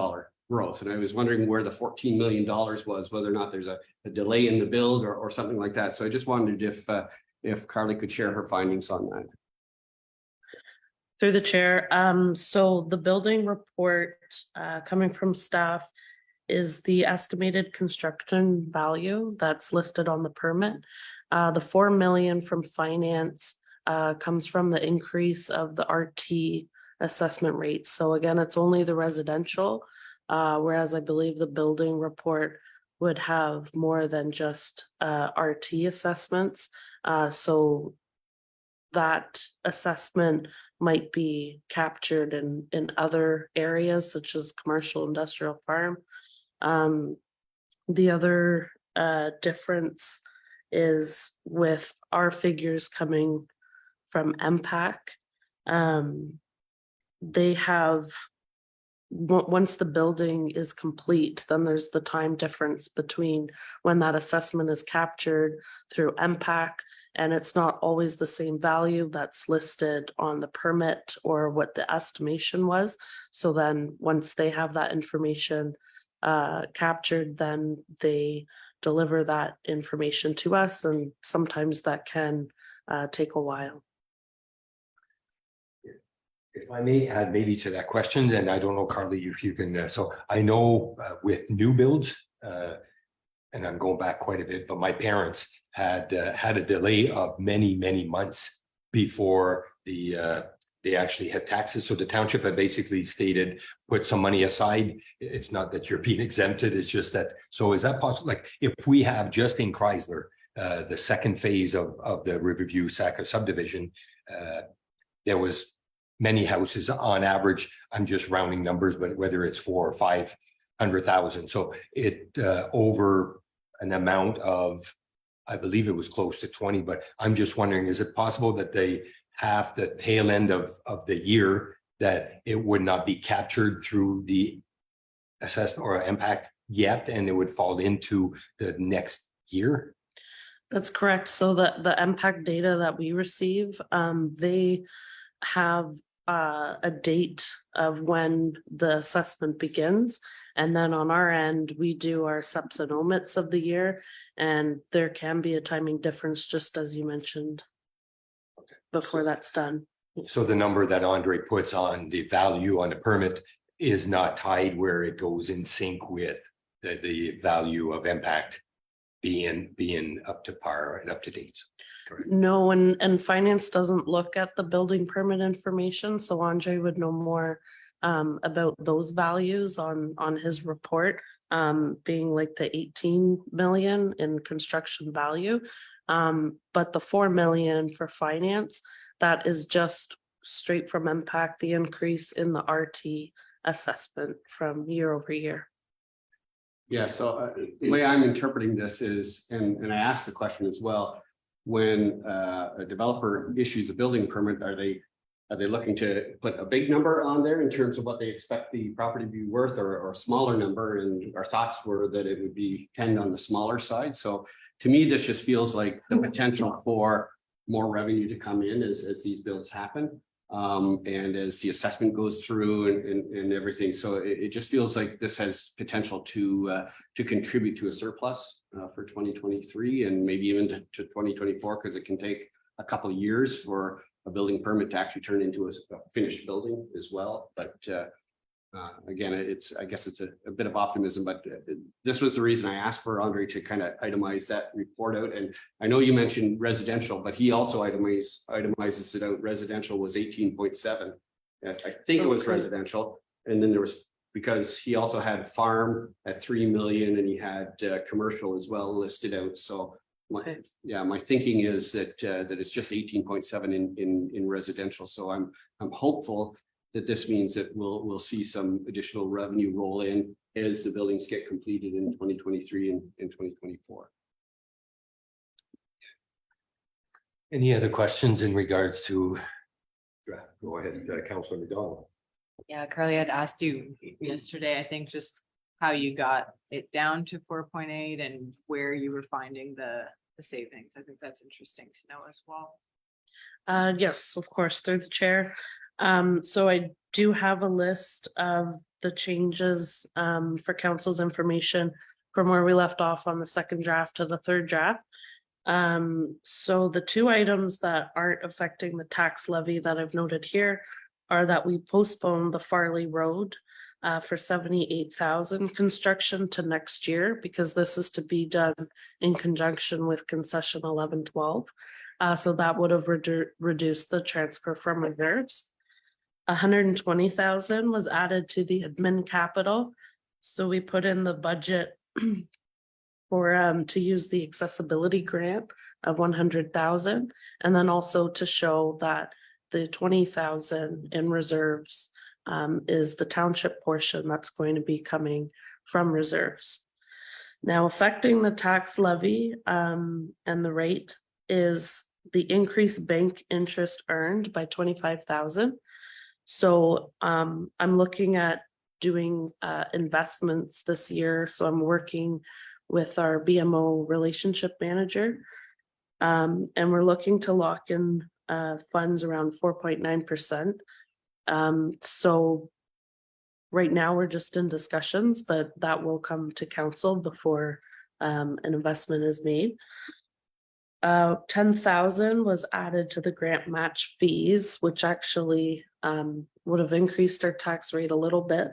growth. And I was wondering where the $14 million was, whether or not there's a delay in the build or something like that. So I just wondered if Carly could share her findings on that. Through the chair, so the building report, coming from staff is the estimated construction value that's listed on the permit. The 4 million from finance, comes from the increase of the RT assessment rate. So again, it's only the residential, whereas I believe the building report would have more than just, RT assessments. So that assessment might be captured in other areas such as commercial, industrial, farm. The other difference is with our figures coming from MPAC. They have, once the building is complete, then there's the time difference between when that assessment is captured through MPAC, and it's not always the same value that's listed on the permit or what the estimation was. So then once they have that information captured, then they deliver that information to us, and sometimes that can take a while. If I may add maybe to that question, and I don't know, Carly, if you can, so I know with new builds, and I'm going back quite a bit, but my parents had a delay of many months before they actually had taxes. So the township had basically stated, put some money aside. It's not that you're being exempted, it's just that, so is that possible? Like if we have just in Chrysler, the second phase of the Riverview Saco subdivision, there was many houses on average, I'm just rounding numbers, but whether it's 400,000 or 500,000. So it over an amount of, I believe it was close to 20, but I'm just wondering, is it possible that they have the tail end of the year that it would not be captured through the assessment or impact yet, and it would fall into the next year? That's correct. So the impact data that we receive, they have a date of when the assessment begins. And then on our end, we do our subs and omits of the year, and there can be a timing difference, just as you mentioned, before that's done. So the number that Andre puts on the value on the permit is not tied where it goes in sync with the value of impact being up to par and up to date. Correct. No, and finance doesn't look at the building permit information, so Andre would know more about those values on his report, being like the 18 million in construction value. But the 4 million for finance, that is just straight from impact, the increase in the RT assessment from year over year. Yeah, so the way I'm interpreting this is, and I asked the question as well, when a developer issues a building permit, are they looking to put a big number on there in terms of what they expect the property to be worth, or a smaller number? And our thoughts were that it would be tend on the smaller side. So to me, this just feels like the potential for more revenue to come in as these builds happen. And as the assessment goes through and everything. So it just feels like this has potential to contribute to a surplus for 2023 and maybe even to 2024, because it can take a couple of years for a building permit to actually turn into a finished building as well. But again, I guess it's a bit of optimism, but this was the reason I asked for Andre to kind of itemize that report out. And I know you mentioned residential, but he also itemizes it out. Residential was 18.7. I think it was residential. And then there was, because he also had farm at 3 million and he had commercial as well listed out. So my thinking is that it's just 18.7 in residential. So I'm hopeful that this means that we'll see some additional revenue roll in as the buildings get completed in 2023 and 2024. Any other questions in regards to? Go ahead, Councilor McDonald. Yeah, Carly had asked you yesterday, I think, just how you got it down to 4.8 and where you were finding the savings. I think that's interesting to know as well. Yes, of course, through the chair. So I do have a list of the changes for council's information from where we left off on the second draft to the third draft. So the two items that aren't affecting the tax levy that I've noted here are that we postponed the Farley Road for 78,000 construction to next year, because this is to be done in conjunction with concession 1112. So that would have reduced the transfer from reserves. 120,000 was added to the admin capital. So we put in the budget for to use the accessibility grant of 100,000, and then also to show that the 20,000 in reserves is the township portion that's going to be coming from reserves. Now, affecting the tax levy and the rate is the increased bank interest earned by 25,000. So I'm looking at doing investments this year. So I'm working with our BMO relationship manager. And we're looking to lock in funds around 4.9%. So right now we're just in discussions, but that will come to council before an investment is made. 10,000 was added to the grant match fees, which actually would have increased our tax rate a little bit.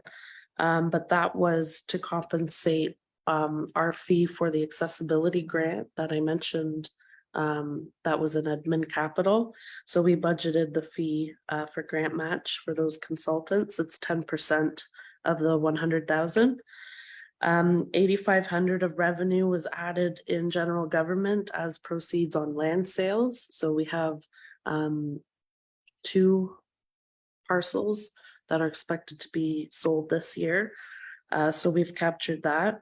But that was to compensate our fee for the accessibility grant that I mentioned. That was an admin capital. So we budgeted the fee for grant match for those consultants. It's 10% of the 100,000. 8,500 of revenue was added in general government as proceeds on land sales. So we have 2 parcels that are expected to be sold this year. So we've captured that.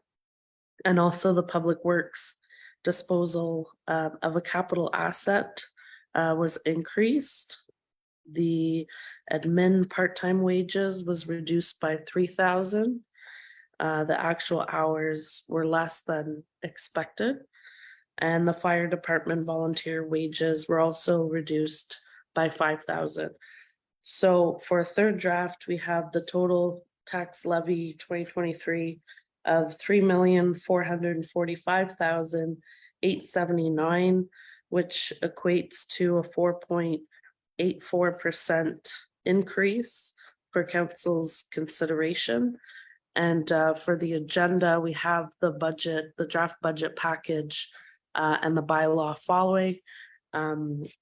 And also the public works disposal of a capital asset was increased. The admin part-time wages was reduced by 3,000. The actual hours were less than expected. And the fire department volunteer wages were also reduced by 5,000. So for a third draft, we have the total tax levy 2023 of 3,445,879, which equates to a 4.84% increase for council's consideration. And for the agenda, we have the budget, the draft budget package, and the bylaw following.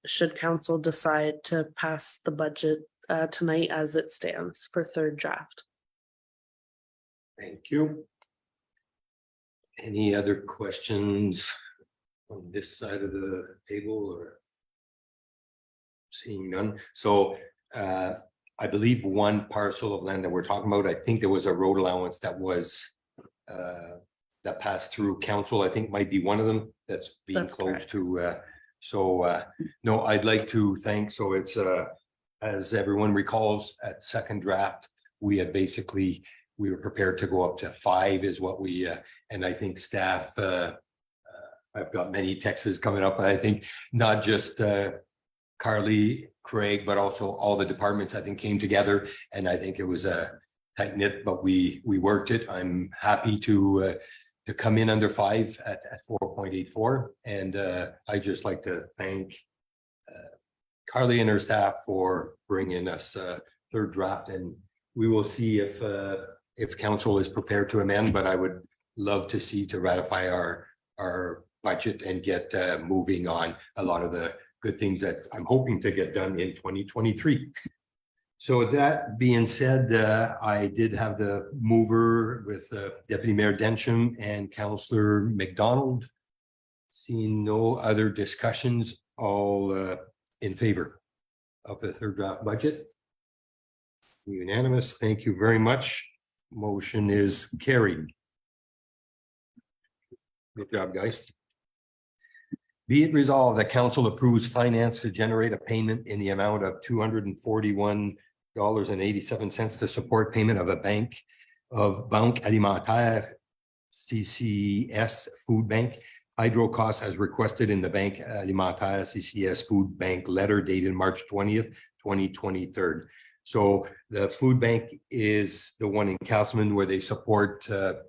Should council decide to pass the budget tonight as it stands for third draft. Thank you. Any other questions on this side of the table, or? Seeing none. So I believe one parcel of land that we're talking about, I think there was a road allowance that was that passed through council. I think might be one of them that's being close to. No, I'd like to thank. So it's as everyone recalls, at second draft, we had basically, we were prepared to go up to 5 is what we, and I think staff, I've got many texts coming up. I think not just Carly, Craig, but also all the departments, I think, came together, and I think it was a tight knit, but we worked it. I'm happy to come in under 5 at 4.84, and I just like to thank Carly and her staff for bringing us third draft, and we will see if council is prepared to amend, but I would love to see to ratify our budget and get moving on a lot of the good things that I'm hoping to get done in 2023. So that being said, I did have the mover with Deputy Mayor Densham and Councillor McDonald. Seeing no other discussions, all in favor of the third draft budget. Unanimous. Thank you very much. Motion is carried. Good job, guys. Be it resolved that council approves finance to generate a payment in the amount of $241.87 to support payment of a Banque Alimentaire CCS Food Bank hydro costs as requested in the Banque Alimentaire CCS Food Bank letter dated March 20th, 2023. So the food bank is the one in Casselman where they support the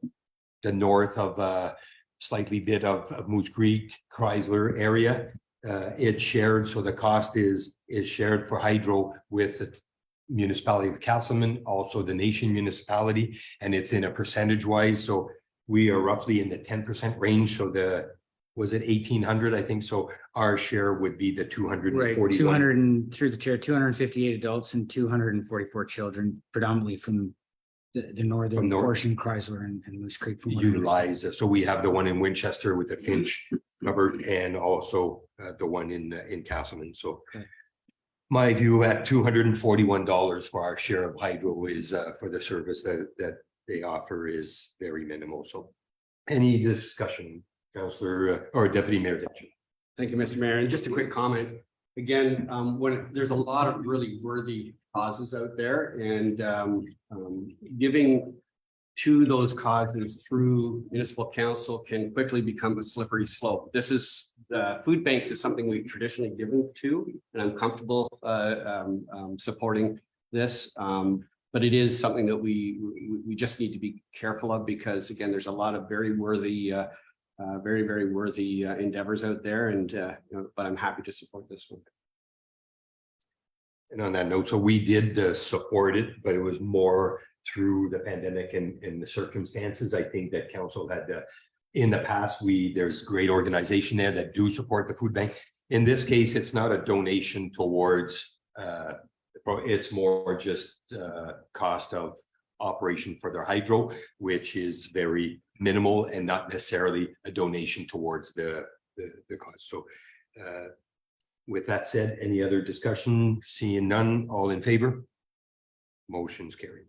north of slightly bit of Moose Creek, Chrysler area. It's shared, so the cost is shared for hydro with municipality of Castleman, also the nation municipality, and it's in a percentage wise. So we are roughly in the 10% range. So was it 1,800? I think so. Our share would be the 241. Right, 200 and through the chair, 258 adults and 244 children, predominantly from the northern From north. portion, Chrysler and Moose Creek. From what I understand. Utilize. So we have the one in Winchester with the Finch covered, and also the one in Castleman. So Okay. my view at $241 for our share of hydro is for the service that they offer is very minimal. So any discussion, Councillor or Deputy Mayor Dencham? Thank you, Mr. Mayor. And just a quick comment. Again, when there's a lot of really worthy causes out there, and giving to those causes through municipal council can quickly become a slippery slope. This is food banks is something we've traditionally given to, and I'm comfortable supporting this. But it is something that we just need to be careful of, because again, there's a lot of very worthy endeavors out there, and but I'm happy to support this one. And on that note, so we did support it, but it was more through the pandemic and the circumstances. I think that council had in the past, there's great organization there that do support the food bank. In this case, it's not a donation towards it's more just cost of operation for their hydro, which is very minimal and not necessarily a donation towards the cost. So with that said, any other discussion? Seeing none, all in favor? Motion's carried.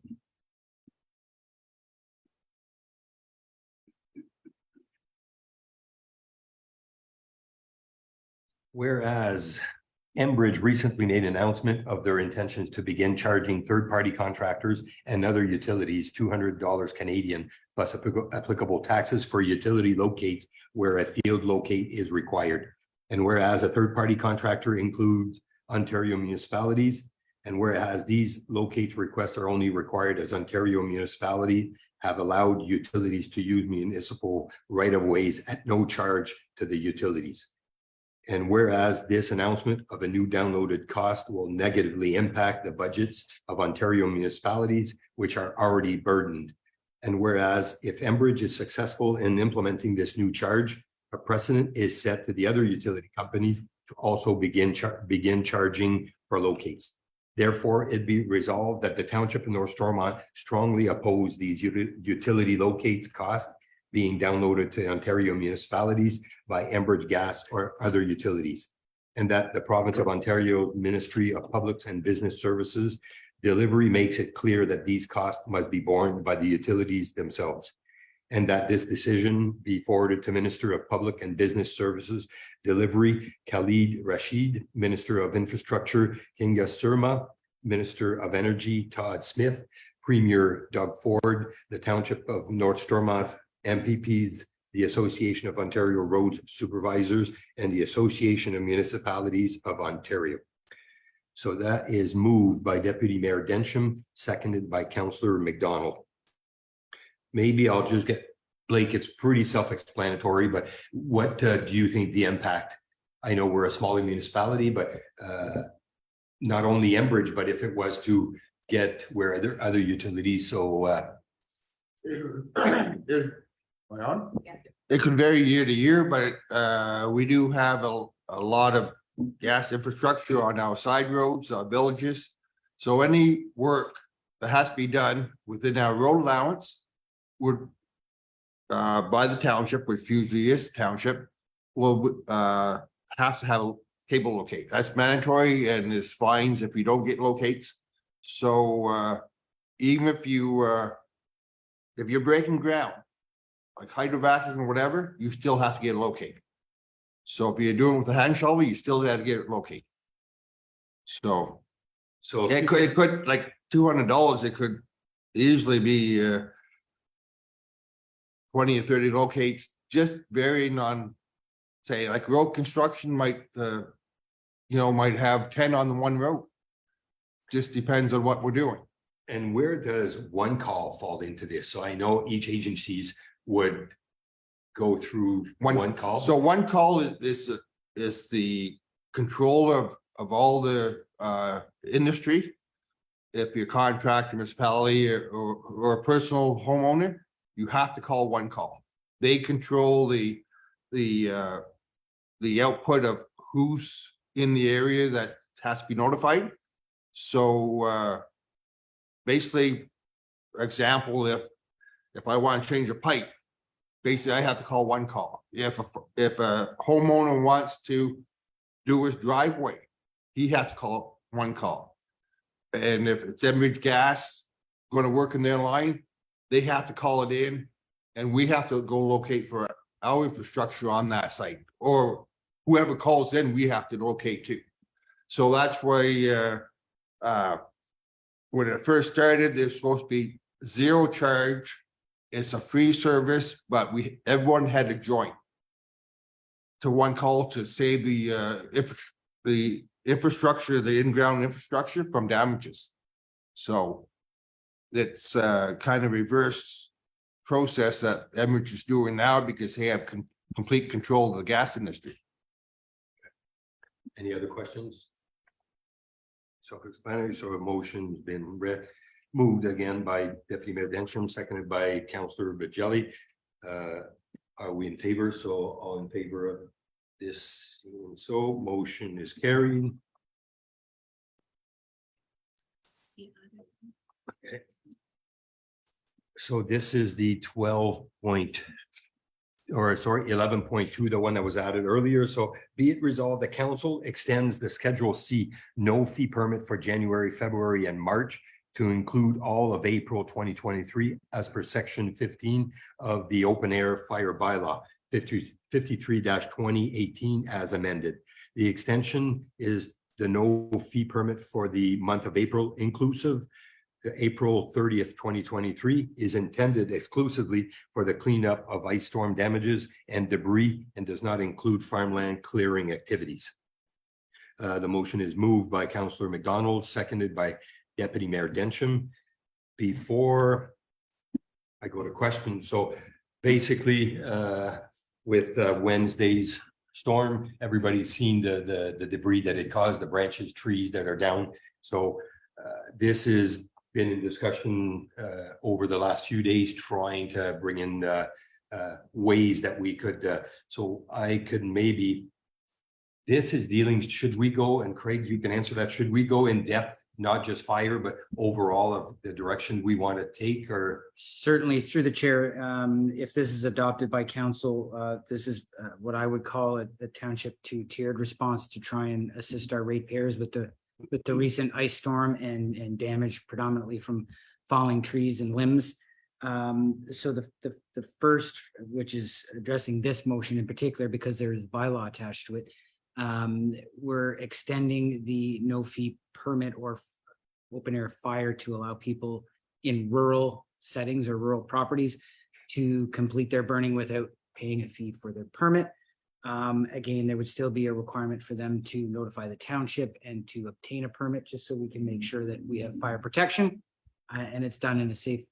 Whereas Enbridge recently made an announcement of their intentions to begin charging third-party contractors and other utilities $200 Canadian plus applicable taxes for utility locates where a field locate is required. And whereas a third-party contractor includes Ontario municipalities, and whereas these locates requests are only required as Ontario municipality have allowed utilities to use municipal right-of-ways at no charge to the utilities. And whereas this announcement of a new downloaded cost will negatively impact the budgets of Ontario municipalities, which are already burdened. And whereas if Enbridge is successful in implementing this new charge, a precedent is set to the other utility companies to also begin charging for locates. Therefore, it be resolved that the Township of North Stormont strongly oppose these utility locates costs being downloaded to Ontario municipalities by Enbridge Gas or other utilities, and that the province of Ontario Ministry of Public and Business Services delivery makes it clear that these costs must be borne by the utilities themselves, and that this decision be forwarded to Minister of Public and Business Services Delivery Khalid Rashid, Minister of Infrastructure Kinga Surma, Minister of Energy Todd Smith, Premier Doug Ford, the Township of North Stormont MPPs, the Association of Ontario Roads Supervisors, and the Association of Municipalities of Ontario. So that is moved by Deputy Mayor Densham, seconded by Councillor McDonald. Maybe I'll just get, Blake, it's pretty self-explanatory, but what do you think the impact? I know we're a smaller municipality, but not only Enbridge, but if it was to get where other utilities, so it could vary year to year, but we do have a lot of gas infrastructure on our side roads, our villages. So any work that has to be done within our road allowance would by the township, which usually is the township, will have to have a cable locate. That's mandatory, and there's fines if you don't get locates. So even if you're breaking ground, like hydrovacuum or whatever, you still have to get a locate. So if you're doing it with a hand shovel, you still got to get it located. So it could like $200. It could easily be 20 or 30 locates, just varying on, say, like road construction might might have 10 on the one road. Just depends on what we're doing. and where does one call fall into this? So I know each agencies would go through one call. So one call is the control of all the industry. if you're a contractor, municipality or a personal homeowner, you have to call one call. They control the output of who's in the area that has to be notified. So basically, for example, if I want to change a pipe, basically I have to call one call. If a homeowner wants to do his driveway, he has to call one call. And if it's Enbridge Gas going to work in their line, they have to call it in, and we have to go locate for our infrastructure on that site, or whoever calls in, we have to locate too. So that's why when it first started, there's supposed to be zero charge. It's a free service, but everyone had to join to one call to save the infrastructure, the in-ground infrastructure from damages. So it's kind of reverse process that Enbridge is doing now because they have complete control of the gas industry. Any other questions? Self-explanatory, so a motion's been moved again by Deputy Mayor Densham, seconded by Councillor Bajelli. Are we in favor? So all in favor of this, so motion is carried. Okay. So this is the 11.2, the one that was added earlier. So be it resolved, the council extends the Schedule C no fee permit for January, February, and March to include all of April 2023 as per section 15 of the open air fire bylaw 53-2018 as amended. The extension is the no fee permit for the month of April inclusive. The April 30th, 2023 is intended exclusively for the cleanup of ice storm damages and debris and does not include farmland clearing activities. The motion is moved by Councillor McDonald, seconded by Deputy Mayor Densham. Before I go to questions, so basically with Wednesday's storm, everybody's seen the debris that it caused, the branches, trees that are down. So this is been in discussion over the last few days, trying to bring in ways that we could, so I could maybe, this is dealing, should we go, and Craig, you can answer that, should we go in depth, not just fire, but overall of the direction we want to take, or? Certainly through the chair, if this is adopted by council, this is what I would call a township two-tiered response to try and assist our ratepayers with the recent ice storm and damage predominantly from falling trees and limbs. So the first, which is addressing this motion in particular, because there is bylaw attached to it, we're extending the no fee permit or open air fire to allow people in rural settings or rural properties to complete their burning without paying a fee for their permit. Again, there would still be a requirement for them to notify the township and to obtain a permit, just so we can make sure that we have fire protection and it's done in a safe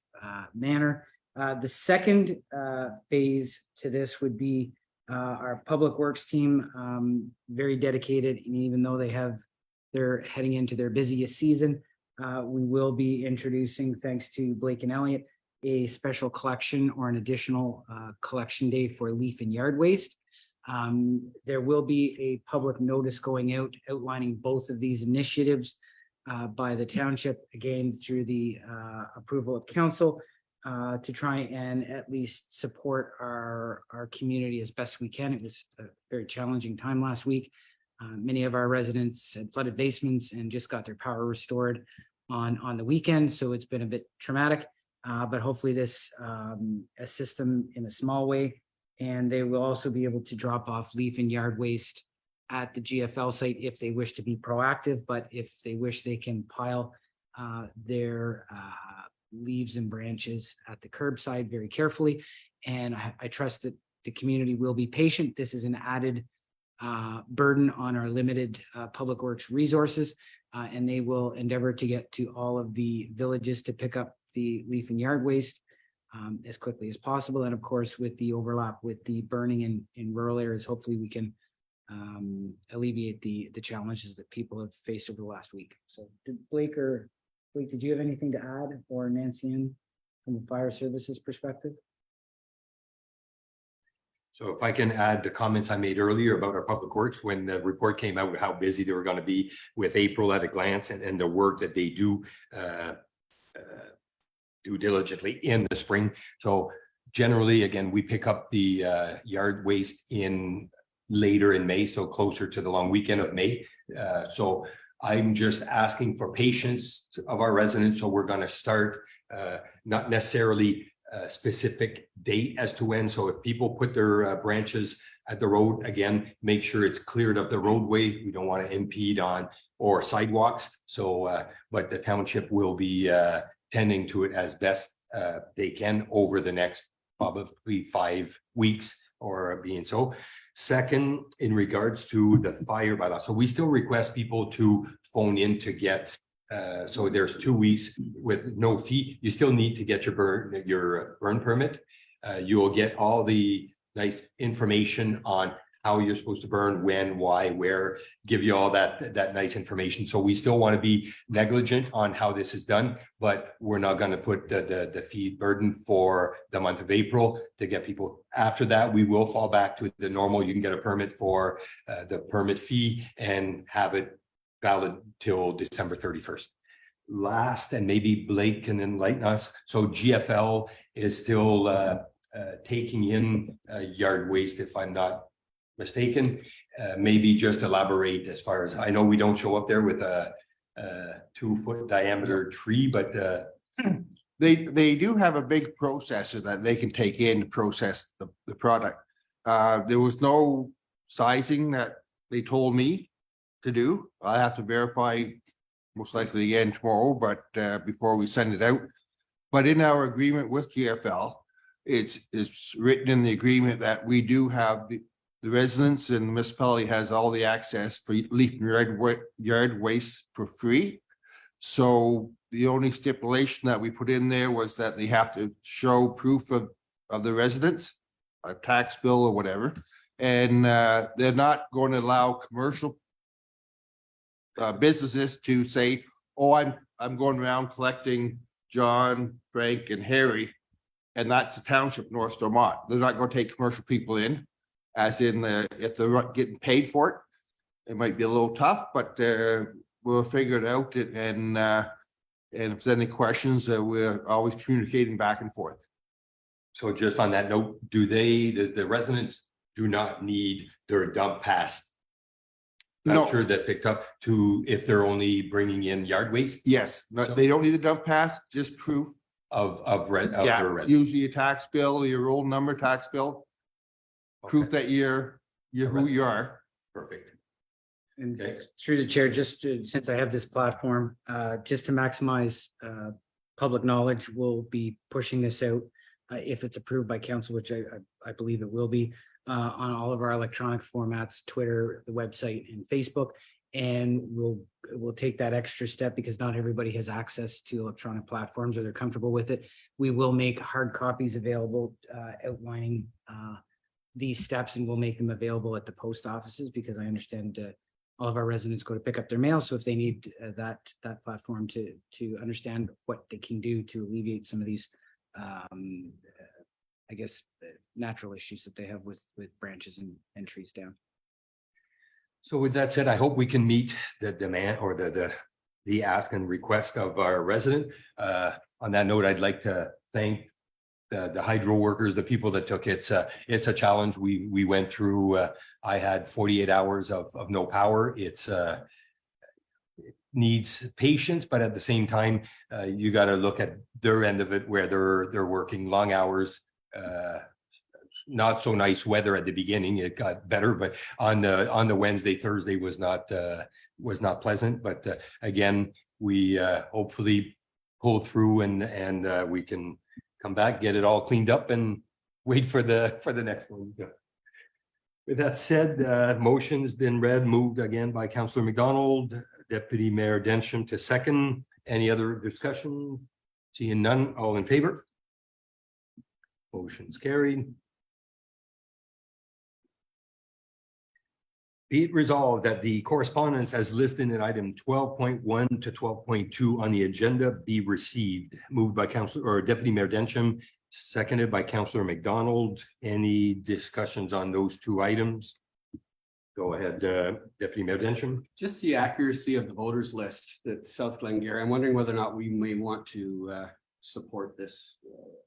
manner. The second phase to this would be our public works team, very dedicated, and even though they're heading into their busiest season, we will be introducing, thanks to Blake and Elliott, a special collection or an additional collection day for leaf and yard waste. There will be a public notice going out outlining both of these initiatives by the township, again, through the approval of council, to try and at least support our community as best we can. It was a very challenging time last week. Many of our residents had flooded basements and just got their power restored on the weekend, so it's been a bit traumatic, but hopefully this assists them in a small way. And they will also be able to drop off leaf and yard waste at the GFL site if they wish to be proactive, but if they wish, they can pile their leaves and branches at the curbside very carefully. And I trust that the community will be patient. This is an added burden on our limited public works resources, and they will endeavor to get to all of the villages to pick up the leaf and yard waste as quickly as possible. And of course, with the overlap with the burning in rural areas, hopefully we can alleviate the challenges that people have faced over the last week. So did Blake or Blake, did you have anything to add, or Nancy, in from the fire services perspective? So if I can add the comments I made earlier about our public works, when the report came out, how busy they were going to be with April at a glance, and the work that they do do diligently in the spring. So generally, again, we pick up the yard waste in later in May, so closer to the long weekend of May. So I'm just asking for patience of our residents. So we're going to start not necessarily a specific date as to when. So if people put their branches at the road, again, make sure it's cleared of the roadway. We don't want to impede on or sidewalks. So, but the township will be tending to it as best they can over the next probably 5 weeks or being so. Second, in regards to the fire bylaw, so we still request people to phone in to get so there's 2 weeks with no fee. You still need to get your burn permit. You will get all the nice information on how you're supposed to burn, when, why, where, give you all that nice information. So we still want to be negligent on how this is done, but we're not going to put the fee burden for the month of April to get people. After that, we will fall back to the normal. You can get a permit for the permit fee and have it valid till December 31st. Last, and maybe Blake can enlighten us. So GFL is still taking in yard waste, if I'm not mistaken. Maybe just elaborate as far as I know. We don't show up there with a 2-foot diameter tree, but They do have a big processor that they can take in to process the product. There was no sizing that they told me to do. I have to verify most likely again tomorrow, but before we send it out. But in our agreement with GFL, it's written in the agreement that we do have the residents and the municipality has all the access for leaf and yard waste for free. So the only stipulation that we put in there was that they have to show proof of the residents, a tax bill or whatever. And they're not going to allow commercial businesses to say, oh, I'm going around collecting John, Frank, and Harry, and that's the township North Stormont. They're not going to take commercial people in, as in if they're not getting paid for it. It might be a little tough, but we'll figure it out. And if there's any questions, we're always communicating back and forth. so just on that note, do the residents do not need their dump pass? No. I'm sure that picked up to if they're only bringing in yard waste Yes, they don't need the dump pass, just proof. of Yeah, their residents. usually a tax bill, your old number tax bill. Proof that you're who you are. Perfect. And Okay. through the chair, just since I have this platform, just to maximize public knowledge, we'll be pushing this out if it's approved by council, which I believe it will be, on all of our electronic formats, Twitter, the website, and Facebook. And we'll take that extra step because not everybody has access to electronic platforms or they're comfortable with it. We will make hard copies available outlining these steps, and we'll make them available at the post offices because I understand all of our residents go to pick up their mail. So if they need that platform to understand what they can do to alleviate some of these, I guess, natural issues that they have with branches and trees down. So with that said, I hope we can meet the demand or the ask and request of our resident. On that note, I'd like to thank the hydro workers, the people that took it. It's a challenge. We went through, I had 48 hours of no power. It needs patience, but at the same time, you got to look at their end of it where they're working long hours. Not so nice weather at the beginning. It got better, but on the Wednesday, Thursday was not pleasant. But again, we hopefully pull through and we can come back, get it all cleaned up, and wait for the next one. With that said, motion's been read, moved again by Councillor McDonald, Deputy Mayor Densham to second. Any other discussion? Seeing none, all in favor? Motion's carried. Be it resolved that the correspondence as listed in item 12.1 to 12.2 on the agenda be received. Moved by Councilor or Deputy Mayor Dencham, seconded by Councilor McDonald. Any discussions on those two items? Go ahead, Deputy Mayor Dencham. Just the accuracy of the voters list at South Glengarry. I'm wondering whether or not we may want to support this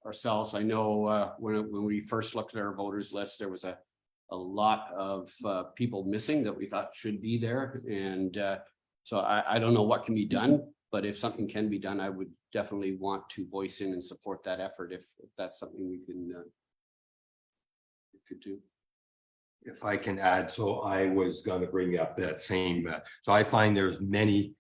ourselves. I know when we first looked at our voters list, there was a lot of people missing that we thought should be there. And so I don't know what can be done, but if something can be done, I would definitely want to voice in and support that effort if that's something we can could do. If I can add, so I was gonna bring up that same, so I find there's many,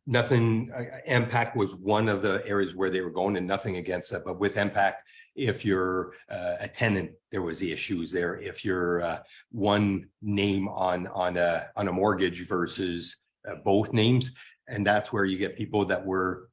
nothing, impact was one of the areas where they were going and nothing against that, but with impact, if you're a tenant, there was the issues there. If you're one name on a mortgage versus both names, and that's where you get people that were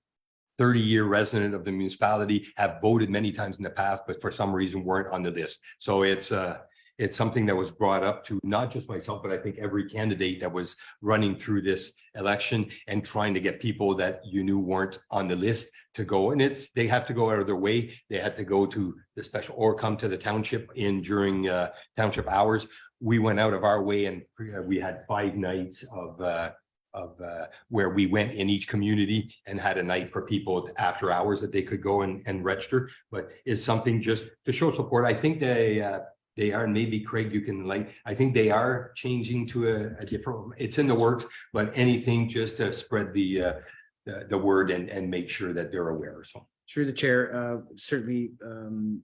30-year resident of the municipality, have voted many times in the past, but for some reason weren't on the list. So it's something that was brought up to not just myself, but I think every candidate that was running through this election and trying to get people that you knew weren't on the list to go. And they have to go out of their way. They had to go to the special or come to the township during township hours. We went out of our way and we had 5 nights of where we went in each community and had a night for people after hours that they could go and register. But it's something just to show support. I think they are, maybe Craig, you can I think they are changing to a different, it's in the works, but anything just to spread the word and make sure that they're aware. So Through the chair, certainly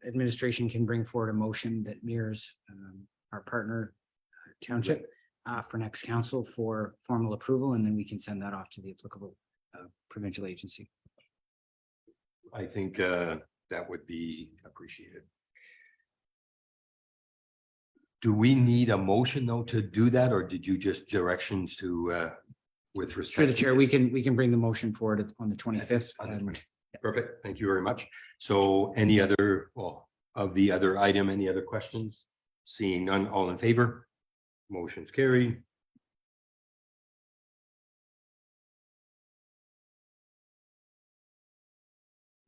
administration can bring forward a motion that mirrors our partner township for next council for formal approval, and then we can send that off to the applicable provincial agency. I think that would be appreciated. Do we need a motion though to do that, or did you just directions to with respect? Through the to chair, this? we can bring the motion forward on the 25th. Perfect. Thank you very much. So any other, well, of the other item, any other questions? Seeing none, all in favor? Motion's carried.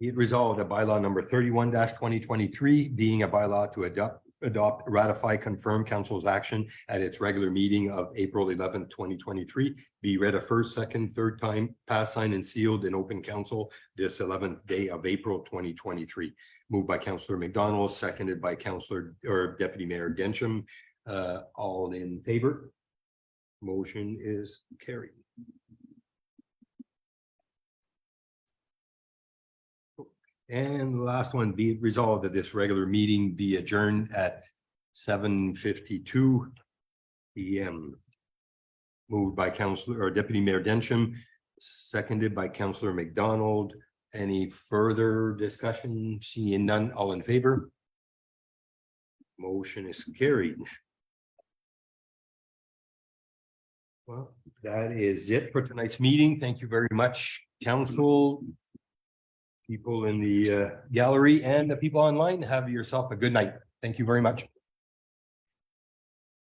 Be it resolved that bylaw number 31-2023 being a bylaw to adopt, ratify, confirm council's action at its regular meeting of April 11th, 2023, be read a first, second, third time, passed, signed, and sealed in open council this 11th day of April 2023. Moved by Councillor McDonald, seconded by Councillor or Deputy Mayor Dencham. All in favor? Motion is carried. And the last one, be it resolved that this regular meeting be adjourned at 7:52 PM. Moved by Councillor or Deputy Mayor Dencham, seconded by Councillor McDonald. Any further discussion? Seeing none, all in favor? Motion is carried. Well, that is it for tonight's meeting. Thank you very much, council, people in the gallery, and the people online. Have yourself a good night. Thank you very much.